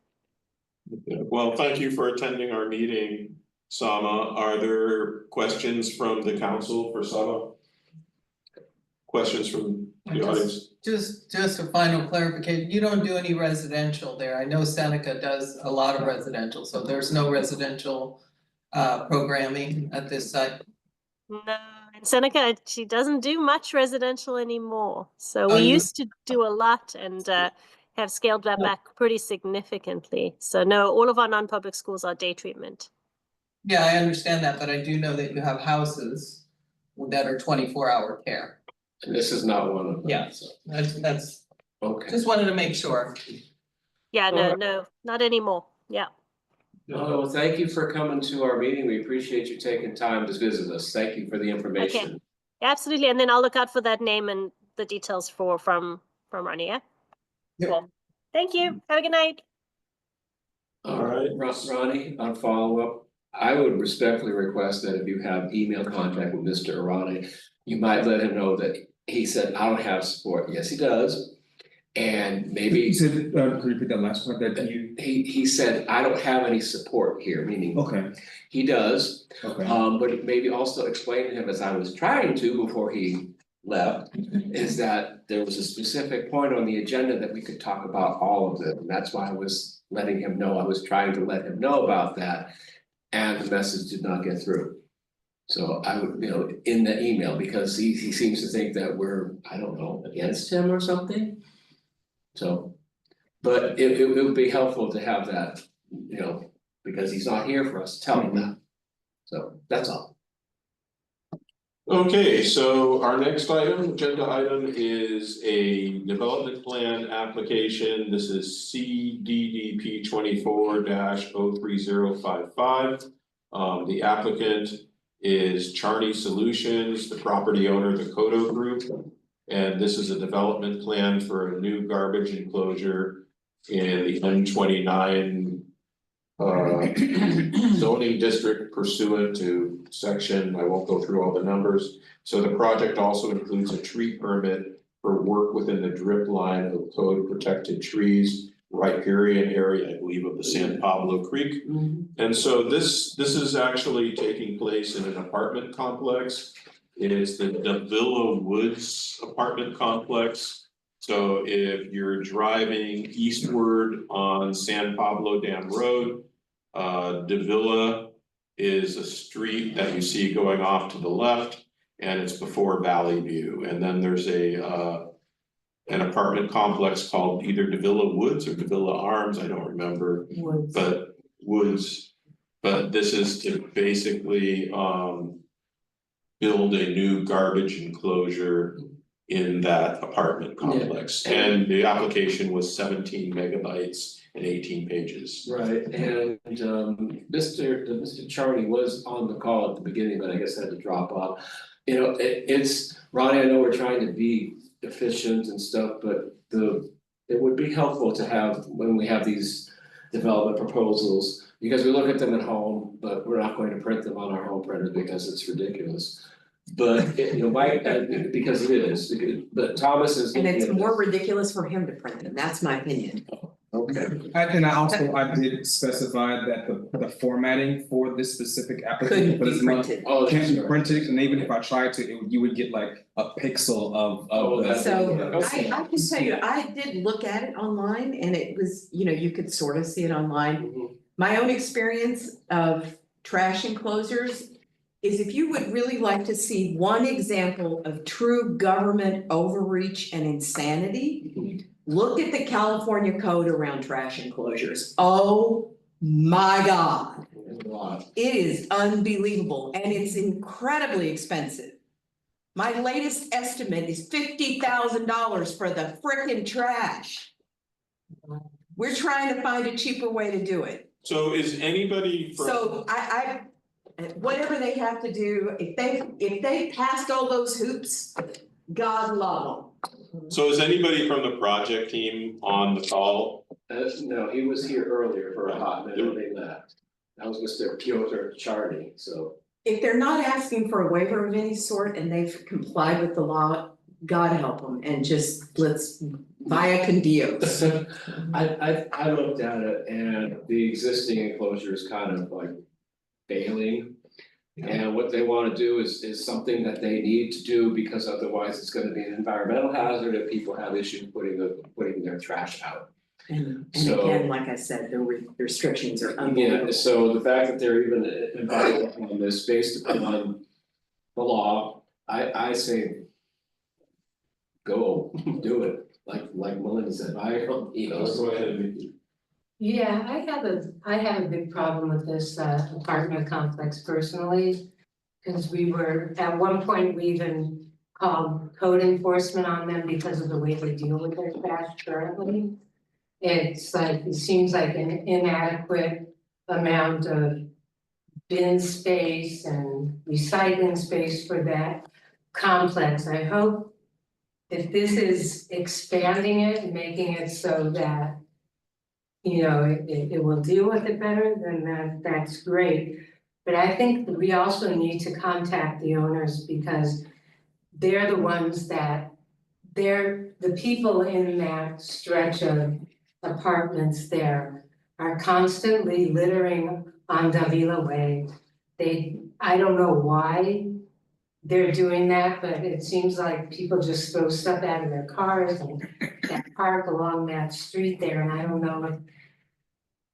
Well, thank you for attending our meeting, Sama. Are there questions from the council for Sama? Questions from the audience? Just a final clarification, you don't do any residential there. I know Seneca does a lot of residential, so there's no residential programming at this site. No, and Seneca, she doesn't do much residential anymore. So we used to do a lot and have scaled that back pretty significantly. So no, all of our non-public schools are day treatment. Yeah, I understand that, but I do know that you have houses that are 24-hour care. And this is not one of them. Yeah, so that's okay. Just wanted to make sure. Yeah, no, not anymore. Yeah. Well, thank you for coming to our meeting. We appreciate you taking time to visit us. Thank you for the information. Okay. Absolutely, and then I'll look out for that name and the details from Ronnie. Yeah. Yep. Cool. Thank you. Have a good night. All right, Ronnie, on follow-up, I would respectfully request that if you have email contact with Mr. Arani, you might let him know that he said, I don't have support. Yes, he does. And maybe You said, could you repeat that last part that you? he said, I don't have any support here, meaning Okay, he does. okay. But maybe also explain to him, as I was trying to before he left, is that there was a specific point on the agenda that we could talk about all of it. And that's why I was letting him know, I was trying to let him know about that. And the message did not get through. So I would, in the email, because he seems to think that we're, I don't know, against him or something. So, but it would be helpful to have that, because he's not here for us to tell him that. So that's all. Okay, so our next agenda item is a development plan application. This is CDDP 24-03055. The applicant is Charney Solutions, the property owner, the Kodo Group. And this is a development plan for a new garbage enclosure in the N29 zoning district pursuant to section, I won't go through all the numbers. So the project also includes a tree permit for work within the drip line of code protected trees, riparian area, I believe, of the San Pablo Creek. And so this is actually taking place in an apartment complex. It is the Davila Woods apartment complex. So if you're driving eastward on San Pablo Dam Road, Davila is a street that you see going off to the left, and it's before Valley View. And then there's an apartment complex called either Davila Woods or Davila Arms, I don't remember. Woods. But this is to basically build a new garbage enclosure in that apartment complex. Yeah. And the application was 17 megabytes and 18 pages. Right, and Mr. Charney was on the call at the beginning, but I guess had to drop off. It's, Ronnie, I know we're trying to be efficient and stuff, but it would be helpful to have, when we have these development proposals, because we look at them at home, but we're not going to print them on our home printer because it's ridiculous. But because it is, but Thomas is. And it's more ridiculous for him to print them, that's my opinion. Okay. And I did specify that the formatting for this specific application for this month can't be printed, and even if I tried to, you would get like a pixel of the. So I can tell you, I did look at it online and it was, you could sort of see it online. My own experience of trash enclosures is if you would really like to see one example of true government overreach and insanity, look at the California code around trash enclosures. Oh my God. It is unbelievable and it's incredibly expensive. My latest estimate is $50,000 for the frickin' trash. We're trying to find a cheaper way to do it. So is anybody from? So I whatever they have to do, if they passed all those hoops, God love them. So is anybody from the project team on the call? No, he was here earlier for a hot minute when they left. That was Mr. Piotr Charney, so. If they're not asking for a waiver of any sort and they've complied with the law, God help them and just let's via con Dios. I looked at it and the existing enclosure is kind of like failing. And what they want to do is something that they need to do because otherwise it's going to be an environmental hazard if people have issues putting their trash out. And again, like I said, the restrictions are unbelievable. Yeah, so the fact that they're even invited on this based upon the law, I say go do it, like Melinda said, Go ahead. Yeah, I have a big problem with this apartment complex personally. Cause at one point, we even called code enforcement on them because of the way they deal with their trash currently. It seems like an inadequate amount of bin space and recycling space for that complex. I hope if this is expanding it and making it so that it will deal with it better, then that's great. But I think that we also need to contact the owners because they're the ones that they're the people in that stretch of apartments there are constantly littering on Davila Way. I don't know why they're doing that, but it seems like people just throw stuff out of their cars and that park along that street there, and I don't know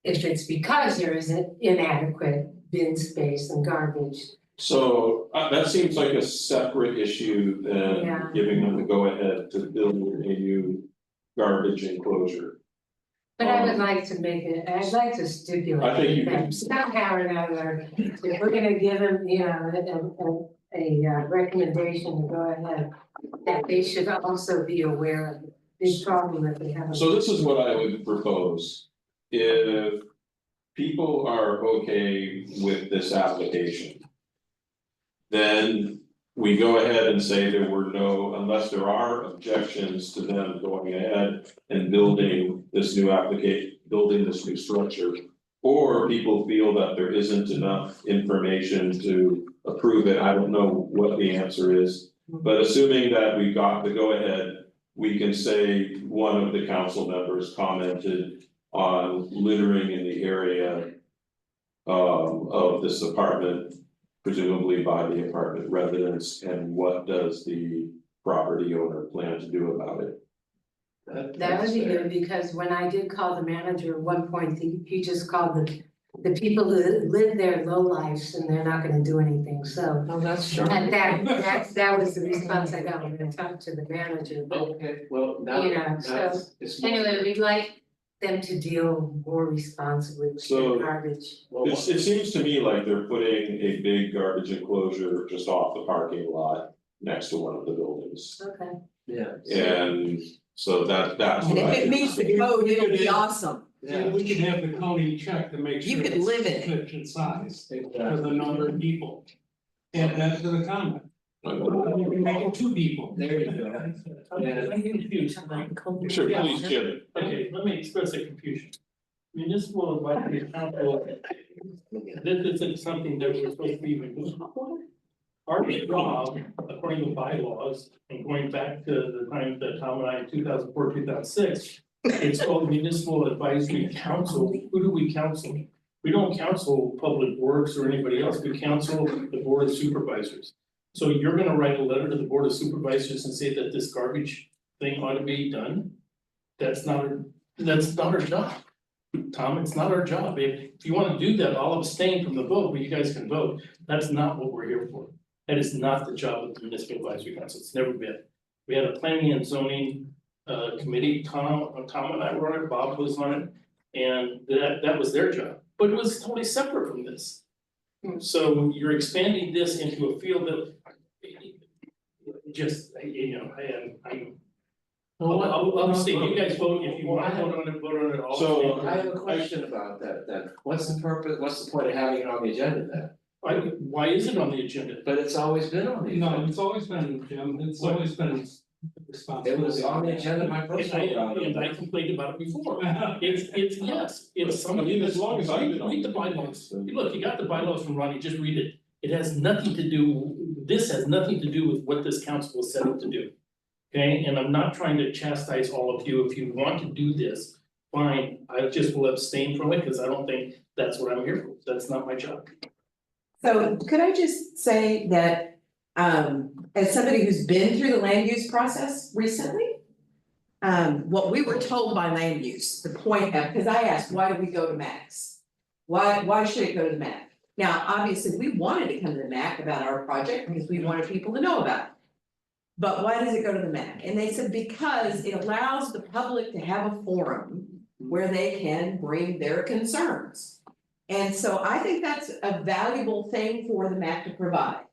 if it's because there is an inadequate bin space and garbage. So that seems like a separate issue than Yeah. giving them the go-ahead to build a new garbage enclosure. But I would like to make it, I'd like to I stipulate think you that can- somehow or another, if we're gonna give them, you know, a recommendation to go ahead, that they should also be aware of the big problem that they have. So this is what I would propose. If people are okay with this application, then we go ahead and say there were no, unless there are objections to them going ahead and building this new building this new structure. Or people feel that there isn't enough information to approve it, I don't know what the answer is. But assuming that we got the go ahead, we can say one of the council members commented on littering in the area. Of this apartment, presumably by the apartment residents, and what does the property owner plan to do about it? That would be good, because when I did call the manager at one point, he just called the people who live there lowlifes and they're not gonna do anything, so. Oh, that's true. And that was the response I got when I talked to the manager, but, Okay, well, now, you know, so, it's more. anyway, we'd like them to deal more responsibly with So- their garbage. It seems to me like they're putting a big garbage enclosure just off the parking lot next to one of the buildings. Okay. Yeah. And so that's And what I if it think. meets the code, it'll be awesome. And we can have the county check to make You sure could it's live in it. sufficient size for Exactly. the number of people. Add that to the comment. You can make it 2 people. There you go. I'm confused. Sure, please, Jim. Okay, let me express a confusion. Municipal advisory council, this isn't something that we're supposed to be even. Our job, according to bylaws, and going back to the time that Tom and I in 2004, 2006. It's called municipal advisory council. Who do we counsel? We don't counsel public works or anybody else. We counsel the board of supervisors. So you're gonna write a letter to the board of supervisors and say that this garbage thing ought to be done? That's not our job. Tom, it's not our job. If you wanna do that, I'll abstain from the vote, but you guys can vote. That's not what we're here for. That is not the job of the municipal advisory council. It's never been. We had a planning and zoning committee, Tom and I were on it, Bob was on it. And that was their job, but it was totally separate from this. So you're expanding this into a field that just, you know, I'm. I'll say, you guys vote, if you want to vote on it all. So, I have a question about that, then, what's the purpose, what's the point of having it on the agenda then? Why is it on the agenda? But it's always been on the No, agenda. it's always been, Jim, it's always been responsible. It was on the agenda, my first one. And I complained about it before. It's yes, it's something. I mean, as long as I've been on Read the bylaws. Look, you got the bylaws from Ronnie, just read it. It has nothing to do, this has nothing to do with what this council was set up to do. Okay, and I'm not trying to chastise all of you. If you want to do this, fine. I just will abstain from it because I don't think that's what I'm here for. That's not my job. So could I just say that, as somebody who's been through the land use process recently. What we were told by land use, the point of, because I asked, why do we go to MACs? Why should it go to the MAC? Now, obviously, we wanted to come to the MAC about our project because we wanted people to know about it. But why does it go to the MAC? And they said, because it allows the public to have a forum where they can bring their concerns. And so I think that's a valuable thing for the MAC to provide.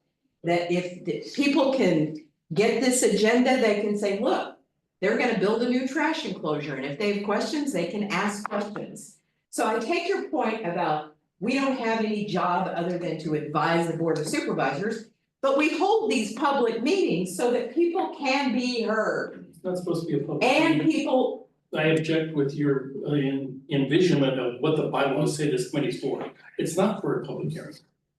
That if people can get this agenda, they can say, look, they're gonna build a new trash enclosure, and if they have questions, they can ask questions. So I take your point about, we don't have any job other than to advise the Board of Supervisors, but we hold these public meetings so that people can be heard. It's not supposed to be a public. And meeting. people, I object with your envisionment of what the bylaws say this committee's for. It's not for a public hearing.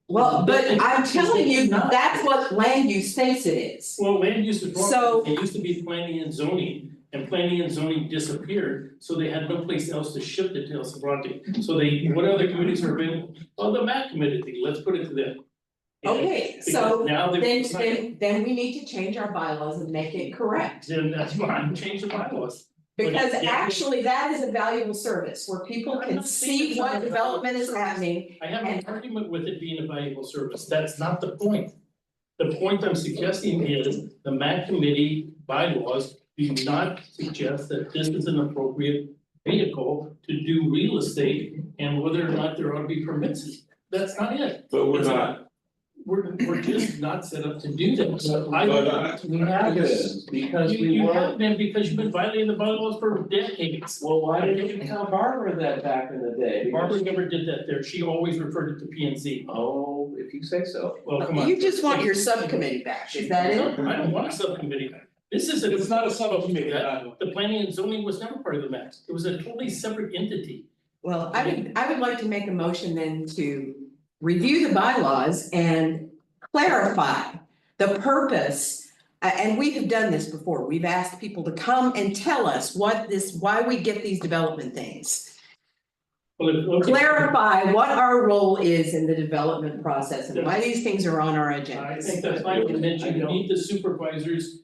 well, but I'm telling you, that's what land use thinks it is. Well, land use is wrong. So- It used to be planning and zoning, and planning and zoning disappeared, so they had no place else to shift it to El Sobrante. So what other committees are available? Oh, the MAC committee, let's put it to them. Okay, Because so now they've then, decided- then we need to change our bylaws and make it correct. Then that's fine, change the bylaws. Because But yeah, actually, that is a valuable service where people I'm can not saying see it's not what a development is valuable service. happening. I have an argument with it being a valuable service, that's not the point. The point I'm suggesting is the MAC committee bylaws do not suggest that this is an appropriate vehicle to do real estate and whether or not there ought to be permits. That's not it. But we're not. We're just not set up to do that. So I But don't. We have been, because we You have weren't, been because you've been violating the bylaws for decades. well, why didn't you tell Barbara that back in the day? Because- Barbara never did that there. She always referred it to P and Z. Oh, if you say so. Well, come on. You just want your subcommittee back, is that it? I don't want a subcommittee. This is it's not a subcommittee. The planning and zoning was never part of the MAC. It was a totally separate entity. Well, I would like to make a motion then to review the bylaws and clarify the purpose. And we have done this before. We've asked people to come and tell us why we get these development things. Clarify what our role is in the development process and why these things are on our agenda. I think that's fine, and then you need the supervisor's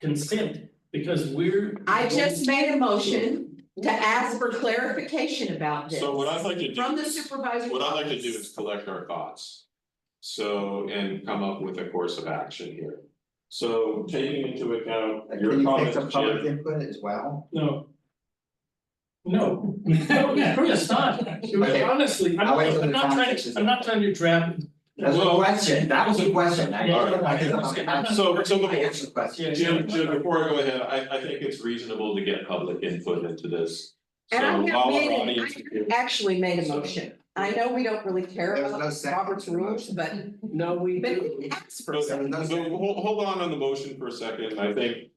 consent because we're. I just made a motion to ask for clarification about this. So what I'd like to do. From the supervisor's What I'd like to do office. is collect our thoughts. So, and come up with a course of action here. So taking into account Can your you take comments, some public Jim. input as well? No. No, it's not. Honestly, I'll wait till the conversation is I'm not trying to trap. That's a question, that was a question. I- Yeah. So I answered the question. Jim, before I go ahead, I think it's reasonable to get public input into this. And I So have while our made audience. it, I actually made a motion. I know we don't really care There was no about second Robert's to the rules, but No, we but do. we asked for So, some. hold on the motion for a second, I think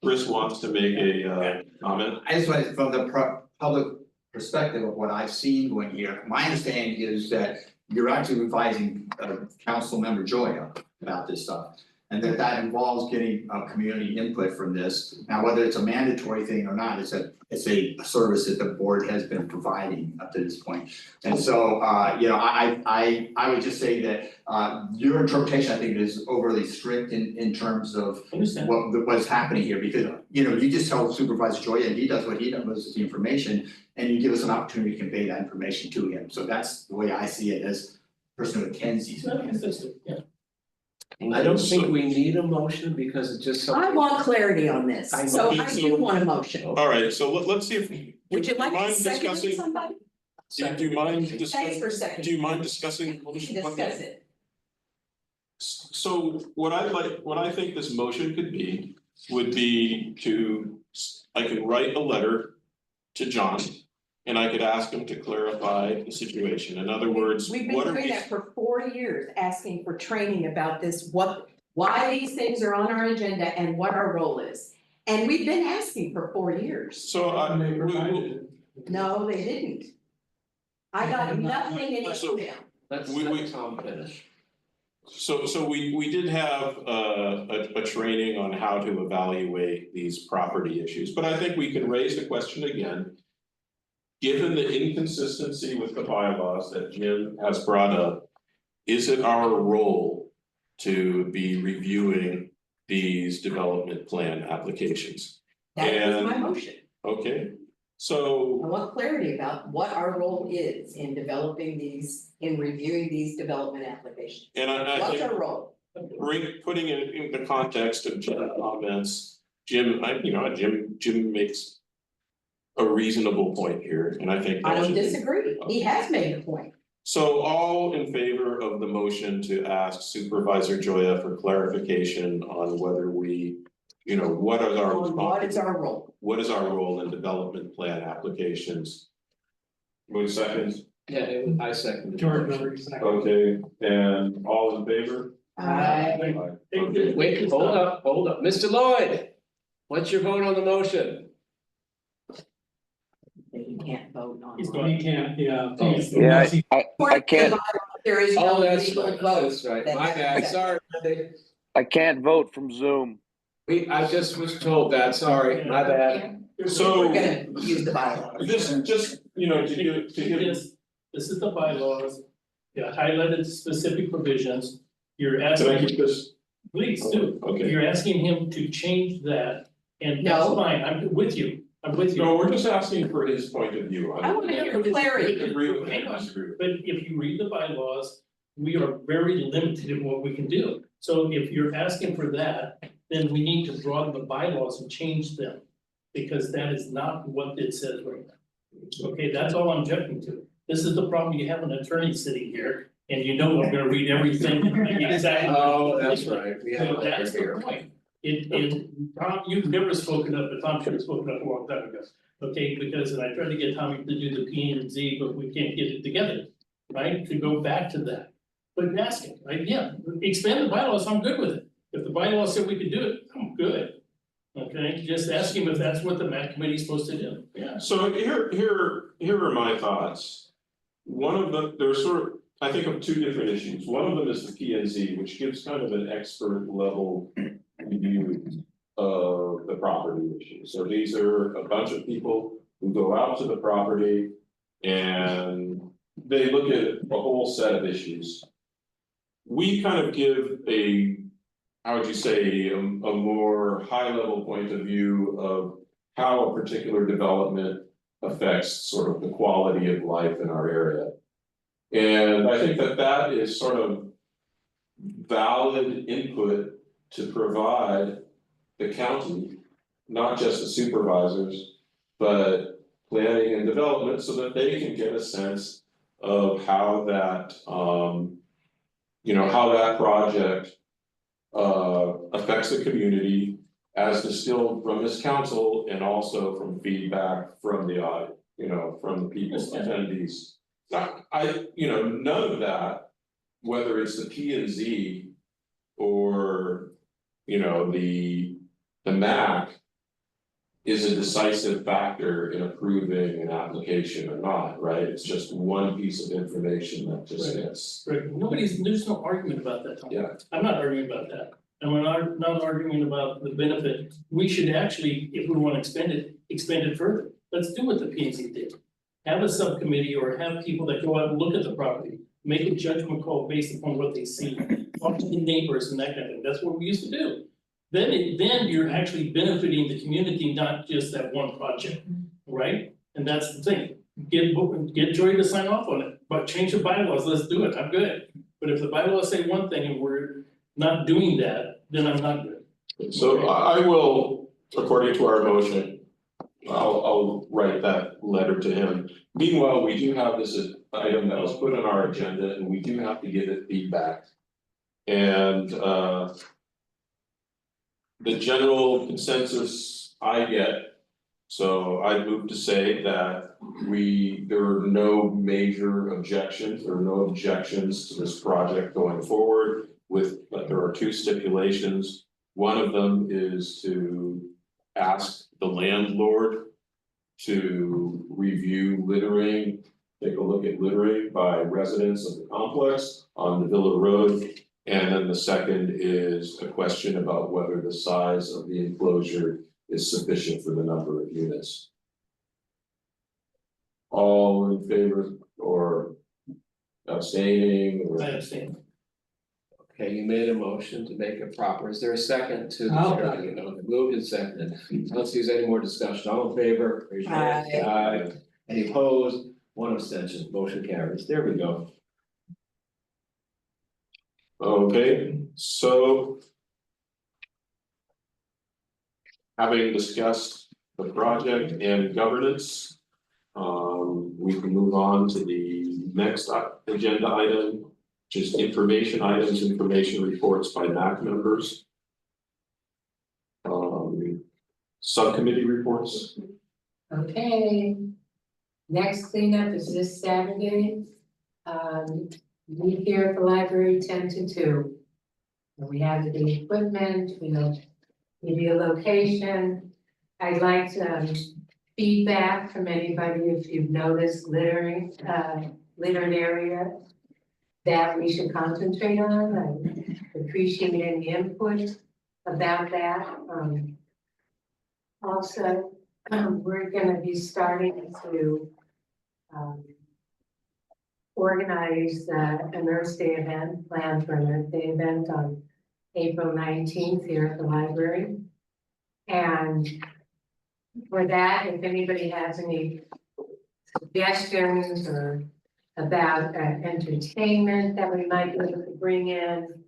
Chris wants to make a comment. I just wanted, from the public perspective of what I've seen going here, my understanding is that you're actually advising council member Joya about this stuff. And that involves getting community input from this. Now, whether it's a mandatory thing or not, it's a service that the board has been providing up to this point. And so, you know, I would just say that your interpretation, I think, is overly strict in terms of what's happening here, because, you know, you just tell Supervisor Joya and he does what he does with the information, and you give us an opportunity to convey that information to him. So that's the way I see it as a person who attends these meetings. Yeah. I don't think we need a motion because it's just something. I want clarity on this, so I do want a motion. All right, so let's see if. Would you like to mind second discussing- somebody? Do you mind Thanks discussing, for seconding. do you mind discussing? We can discuss it. So what I think this motion could be, would be I could write a letter to John. And I could ask him to clarify the situation, in other words, We've been what are doing we? that for 4 years, asking for training about this, why these things are on our agenda and what our role is. And we've been asking for 4 years. So No, they didn't. I got nothing in email. Let's We- let Tom finish. So we did have a training on how to evaluate these property issues, but I think we can raise the question again. Given the inconsistency with the bylaws that Jim has brought up, is it our role to be reviewing these development plan applications? That was my And- motion. Okay, so I want clarity about what our role is in developing these, in reviewing these development applications. and I What's think our role? putting it in the context of Jim's comments, Jim makes a reasonable point here, and I think. I that don't should be- disagree. He has made a point. So all in favor of the motion to ask Supervisor Joya for clarification on whether we, you know, what is our What is our role? what is our role in development plan applications? Wait a second, Yeah, I second. George, number second. okay, and all in favor? Okay. Wait, hold up, Mr. Lloyd, what's your vote on the motion? You can't vote on. He can't, yeah. Yeah, I can't, There is no Oh, that's legal right, vote. that's right, that my has bad, that. sorry. I can't vote from Zoom. I just was told that, sorry, my bad. So We're gonna use the bylaws. just, you know, to give, This is the bylaws, you highlighted specific provisions, you're can I asking, keep this? please do. Okay. You're asking him to change that, and that's No. fine, I'm with you, No, we're just asking for his point of view. I wanna hear clarity. Agree with Hang him, on. disagree with him. But if you read the bylaws, we are very limited in what we can do. So if you're asking for that, then we need to broaden the bylaws and change them. Because that is not what it says right now. Okay, that's all I'm objecting to. This is the problem, you have an attorney sitting here, and you know I'm gonna read everything exactly. Oh, that's right, we have So a that's the here. point. Tom, you've never spoken up, but Tom should have spoken up a long time ago. Okay, because I tried to get Tommy to do the P and Z, but we can't get it together, right? To go back to that. But ask him, right? Yeah, expand the bylaws, I'm good with it. If the bylaws said we could do it, I'm good. Okay, just ask him if that's what the MAC committee is supposed to do. Yeah. So here are my thoughts. One of them, there's sort of, I think of two different issues. One of them is the P and Z, which gives kind of an expert level review of the property issue. So these are a bunch of people who go out to the property and they look at a whole set of issues. We kind of give a, how would you say, a more high level point of view of how a particular development affects sort of the quality of life in our area. And I think that that is sort of valid input to provide the county, not just the supervisors, but planning and development so that they can get a sense of how that, you know, how that project affects the community as distilled from this council and also from feedback from the you know, from the people's attendees. You know, none of that, whether it's the P and Z or, you know, the MAC is a decisive factor in approving an application or not, right? It's just one piece of information that just gets. Right, there's no argument about that, Tom. Yeah. I'm not arguing about that. And we're not arguing about the benefit. We should actually, if we want to expand it further. Let's do what the P and Z did. Have a subcommittee or have people that go out and look at the property, make a judgment call based upon what they see, talk to the neighbors and that kind of thing. That's what we used to do. Then you're actually benefiting the community, not just that one project, right? And that's the thing. Get Joy to sign off on it, but change the bylaws, let's do it, I'm good. But if the bylaws say one thing and we're not doing that, then I'm not good. So I will, according to our motion, I'll write that letter to him. Meanwhile, we do have this item that was put on our agenda and we do have to give it feedback. And the general consensus I get, so I move to say that there are no major objections, there are no objections to this project going forward but there are two stipulations. One of them is to ask the landlord to review littering, take a look at littering by residents of the complex on the Villa Road. And then the second is a question about whether the size of the enclosure is sufficient for the number of units. All in favor or abstaining or? I abstain. Okay, you made a motion to make it proper. Is there a second to the I'll chair? You know, moved and seconded. Let's use any more discussion. All in favor? Raise your hand. Aye. Any opposed? One abstention. Motion carries. There we go. Okay, so. Having discussed the project and governance. We can move on to the next agenda item. Just information items, information reports by MAC members. Subcommittee reports. Okay. Next cleanup is this Saturday. Meet here at the library 10 to 2. And we have the equipment, we'll give you a location. I'd like feedback from anybody if you've noticed littered area that we should concentrate on. I appreciate any input. about that. Also, we're gonna be starting to organize an Earth Day event, plan for an Earth Day event on April 19th here at the library. And for that, if anybody has any suggestions or about entertainment that we might be able to bring in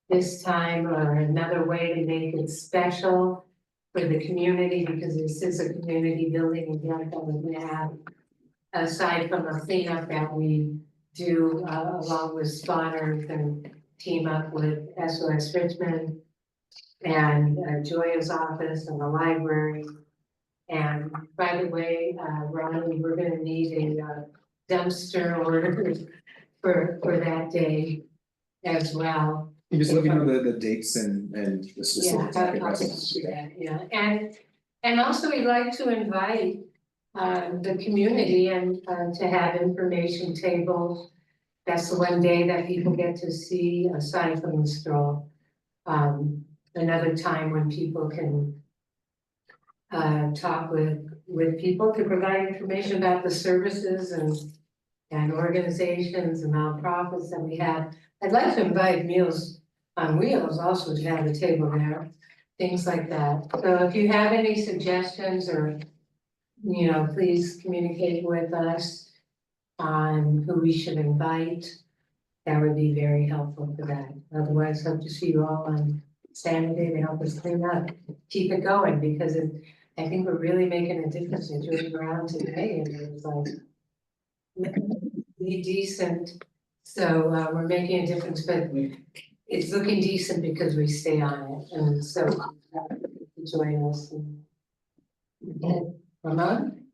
this time, or another way to make it special for the community, because this is a community building event that we're gonna have, aside from the cleanup that we do along with spawners and team up with SOS Richmond and Joya's office and the library. And by the way, Ronnie, we're gonna need a dumpster order for that day as well. You just let me know the dates and the Yeah, specifics. and also we'd like to invite the community and to have information tables. That's the one day that people get to see aside from the stroll. Another time when people can talk with people to provide information about the services and organizations and nonprofits that we have. I'd like to invite Meals on Wheels also to have a table there, things like that. So if you have any suggestions or, please communicate with us on who we should invite. That would be very helpful for that. Otherwise, hope to see you all on Saturday to help us clean up, keep it going, because I think we're really making a difference in doing around today, and it was like be decent. So we're making a difference, but it's looking decent because we stay on it, and so join us. And Ramon?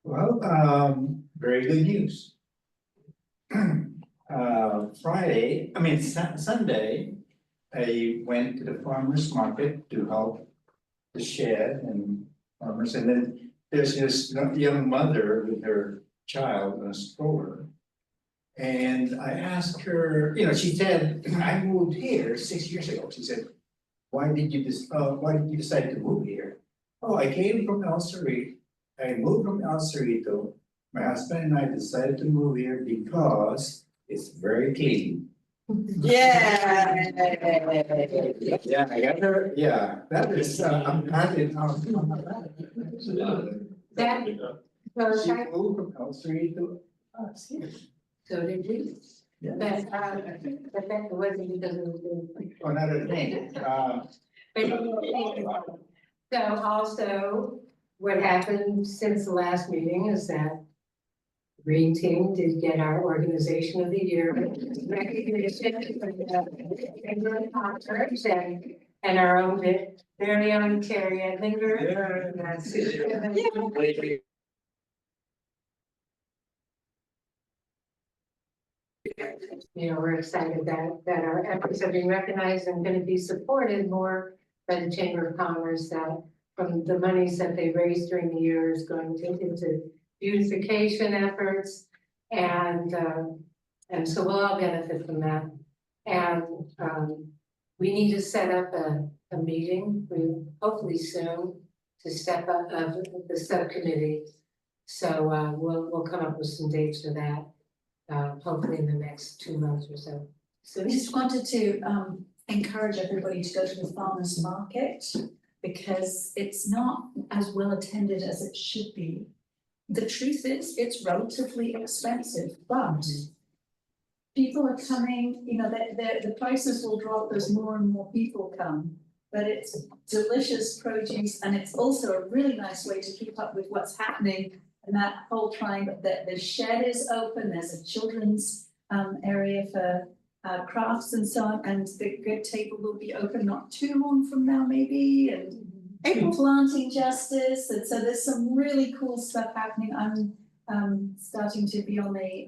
Well, very good news. Sunday, I went to the farmer's market to help the shed and farmers, and then there's this young mother with her child in a stroller. And I asked her, she said, I moved here 6 years ago. She said, why did you decide to move here? Oh, I came from El Cerrito. I moved from El Cerrito. My husband and I decided to move here because it's very clean. Yeah. Yeah, I got her, that is, I'm patting That, She moved from El Cerrito to us here. so did we. Yeah. But that wasn't because of the. Another thing, So also, what happened since the last meeting is that Green Team did get our Organization of the Year recognition for the Chamber of Commerce and our own very own Terry Edlinger. We're excited that our efforts are being recognized and going to be supported more by the Chamber of Commerce, that from the monies that they raised during the year is going to into beautification efforts, and so we'll all benefit from that. And we need to set up a meeting, hopefully soon, to step up of the subcommittee. So we'll come up with some dates for that, hopefully in the next 2 months or so. So we just wanted to encourage everybody to go to the farmers market, because it's not as well attended as it should be. The truth is, it's relatively expensive, but people are coming, the prices will drop as more and more people come. But it's delicious produce, and it's also a really nice way to keep up with what's happening. And that whole triangle, the shed is open, there's a children's area for crafts and so on, and the good table will be open not too long from now maybe, and planting justice, and so there's some really cool stuff happening. I'm starting to be on the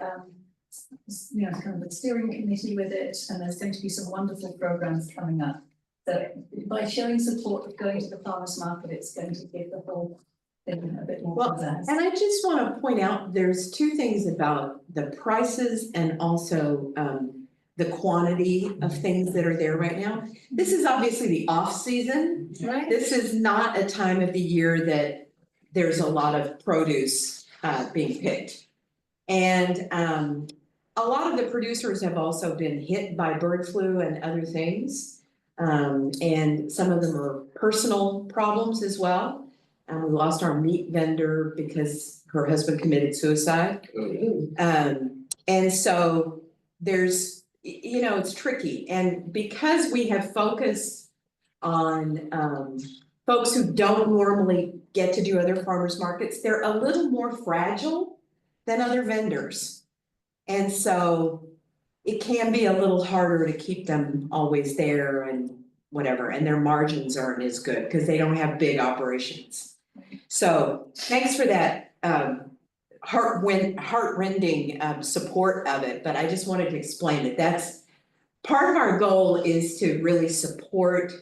kind of the steering committee with it, and there's going to be some wonderful programs coming up. So by showing support of going to the farmers market, it's going to give the whole thing a bit more pizzazz. And I just want to point out, there's two things about the prices and also the quantity of things that are there right now. This is obviously the off-season. Right. This is not a time of the year that there's a lot of produce being picked. And a lot of the producers have also been hit by bird flu and other things. And some of them are personal problems as well. We lost our meat vendor because her husband committed suicide. And so there's, you know, it's tricky. And because we have focused on folks who don't normally get to do other farmers markets, they're a little more fragile than other vendors. And so it can be a little harder to keep them always there and whatever, and their margins aren't as good because they don't have big operations. So thanks for that heart-rending support of it, but I just wanted to explain that that's part of our goal is to really support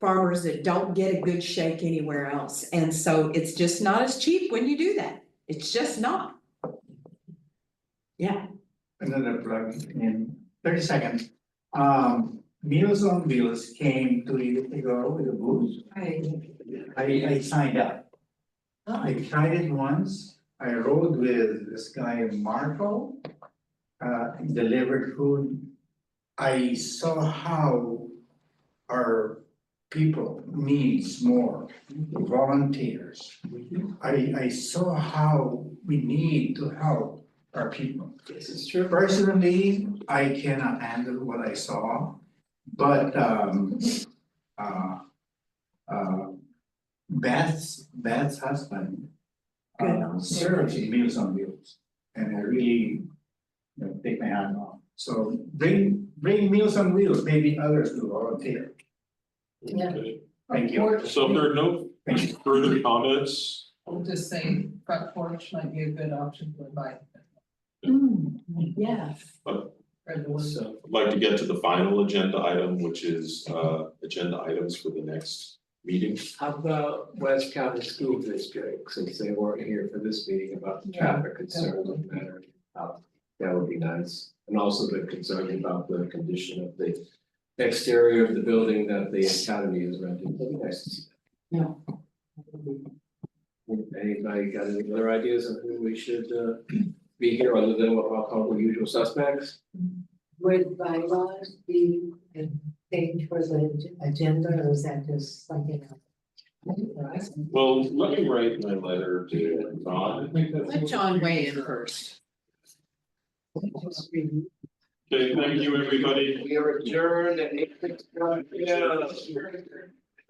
farmers that don't get a good shake anywhere else. And so it's just not as cheap when you do that. It's just not. Yeah. Another plug in 30 seconds. Meals on Wheels came 2 years ago with a booth. I signed up. I tried it once. I rode with this guy Marco, delivered food. I saw how our people needs more volunteers. I saw how we need to help our people. This is true. Personally, I cannot handle what I saw, but Beth's husband serves in Meals on Wheels, and I really, take my hand off. So bring Meals on Wheels, maybe others will volunteer. Yeah. Thank you. So if there are no further comments, I'm just saying front porch might be a good option to invite. Yeah. So I'd like to get to the final agenda item, which is agenda items for the next meeting. How about West County School District, since they weren't here for this meeting about the traffic concerns of the matter? That would be nice, and also the concern about the condition of the exterior of the building that the academy is renting. That'd be nice to see that. Yeah. Anybody got any other ideas on who we should be here other than what I'll call the usual suspects? Would bylaws be a thing for the agenda, or is that just something else? Well, let me write my letter to Ron. Let John weigh in first. Okay, thank you, everybody. We are adjourned at 8:51. Yeah.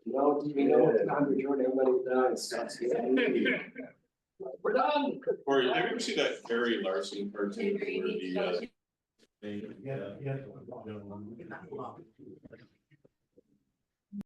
No, we know what time to adjourn, everybody's done. We're done. Or have you ever seen that Gary Larson cartoon where the